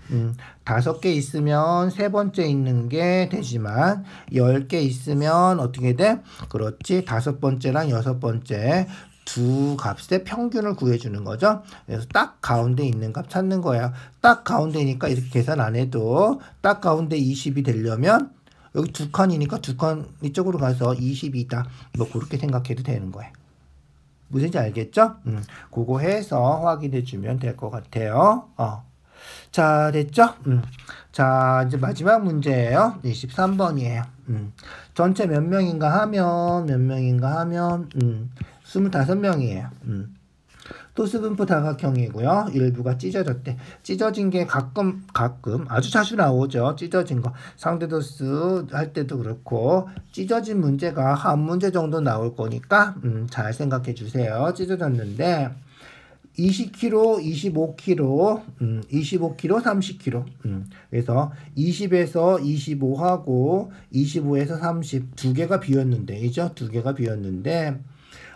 Speaker 1: 5개 있으면 세 번째 있는 게 되지만 10개 있으면 어떻게 돼? 그렇지. 5번째랑 6번째 두 값의 평균을 구해주는 거죠. 그래서 딱 가운데 있는 값 찾는 거예요. 딱 가운데니까 이렇게 계산 안 해도 딱 가운데 20이 되려면 여기 두 칸이니까 두 칸 이쪽으로 가서 20이다. 뭐 그렇게 생각해도 되는 거예요. 무슨지 알겠죠? 그거 해서 확인해 주면 될 것 같아요. 자, 됐죠? 자, 이제 마지막 문제예요. 23번이에요. 전체 몇 명인가 하면 25명이에요. 토수분포 다각형이고요. 일부가 찢어졌대. 찢어진 게 가끔 아주 자주 나오죠. 찢어진 거. 상대도수 할 때도 그렇고 찢어진 문제가 한 문제 정도 나올 거니까 잘 생각해 주세요. 찢어졌는데 20kg, 25kg, 25kg, 30kg. 그래서 20에서 25하고 25에서 30 두 개가 비었는데, 이죠? 두 개가 비었는데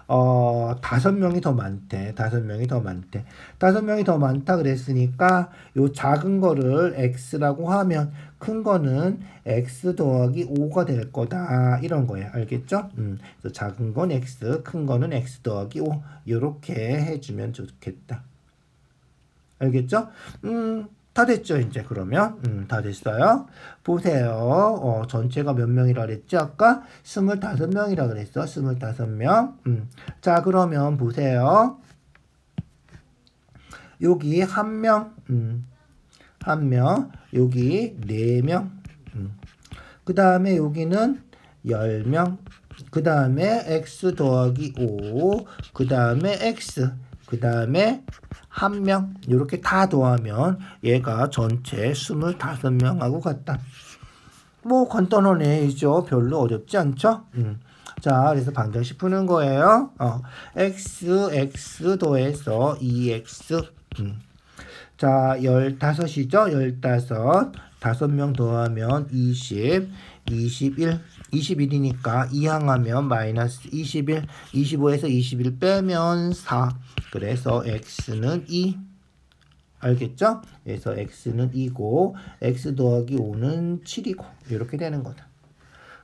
Speaker 1: 5명이 더 많대. 5명이 더 많대. 5명이 더 많다 그랬으니까 요 작은 거를 x라고 하면 큰 거는 x 더하기 5가 될 거다. 이런 거예요. 알겠죠? 그래서 작은 건 x, 큰 거는 x 더하기 5. 요렇게 해주면 좋겠다. 알겠죠? 다 됐죠, 이제 그러면? 다 됐어요. 보세요. 전체가 몇 명이라 그랬지? 아까 25명이라 그랬어. 25명. 자, 그러면 보세요. 여기 1명, 1명, 여기 4명, 그 다음에 여기는 10명, 그 다음에 x 더하기 5, 그 다음에 x, 그 다음에 1명 이렇게 다 더하면 얘가 전체 25명하고 같다. 뭐 간단하네. 이죠? 별로 어렵지 않죠? 자, 그래서 방정식 푸는 거예요. x 더해서 2x. 자, 15이죠? 15. 5명 더하면 20, 21. 21이니까 2항하면 마이너스 21, 25에서 21 빼면 4. 그래서 x는 2. 알겠죠? 그래서 x는 2고 x 더하기 5는 7이고 이렇게 되는 거다.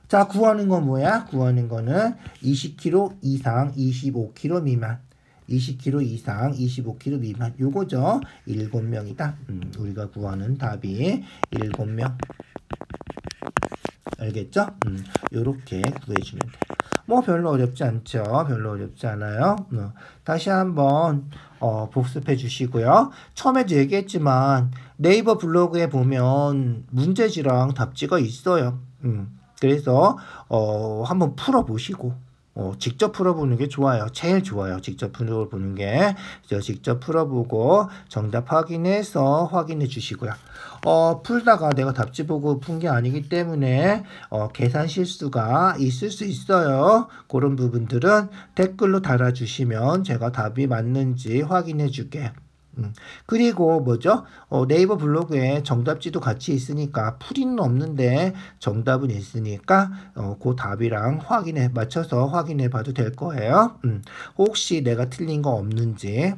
Speaker 1: 자, 구하는 건 뭐야? 구하는 거는 20kg 이상 25kg 미만. 20kg 이상 25kg 미만. 요거죠. 7명이다. 우리가 구하는 답이 7명. 알겠죠? 요렇게 구해주면 돼. 뭐 별로 어렵지 않죠? 별로 어렵지 않아요. 다시 한번 복습해 주시고요. 처음에도 얘기했지만 네이버 블로그에 보면 문제지랑 답지가 있어요. 그래서 한번 풀어보시고 직접 풀어보는 게 좋아요. 제일 좋아요. 직접 풀어보는 게. 그래서 직접 풀어보고 정답 확인해서 확인해 주시고요. 풀다가 내가 답지 보고 푼 게 아니기 때문에 계산 실수가 있을 수 있어요. 그런 부분들은 댓글로 달아주시면 제가 답이 맞는지 확인해 줄게요. 그리고 뭐죠? 네이버 블로그에 정답지도 같이 있으니까 풀이는 없는데 정답은 있으니까 그 답이랑 맞춰서 확인해 봐도 될 거예요. 혹시 내가 틀린 거 없는지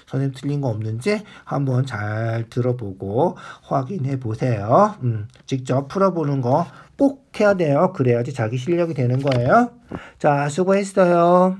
Speaker 1: 선생님 틀린 거 없는지 한번 잘 들어보고 확인해 보세요. 직접 풀어보는 거 꼭 해야 돼요. 그래야지 자기 실력이 되는 거예요. 자, 수고했어요.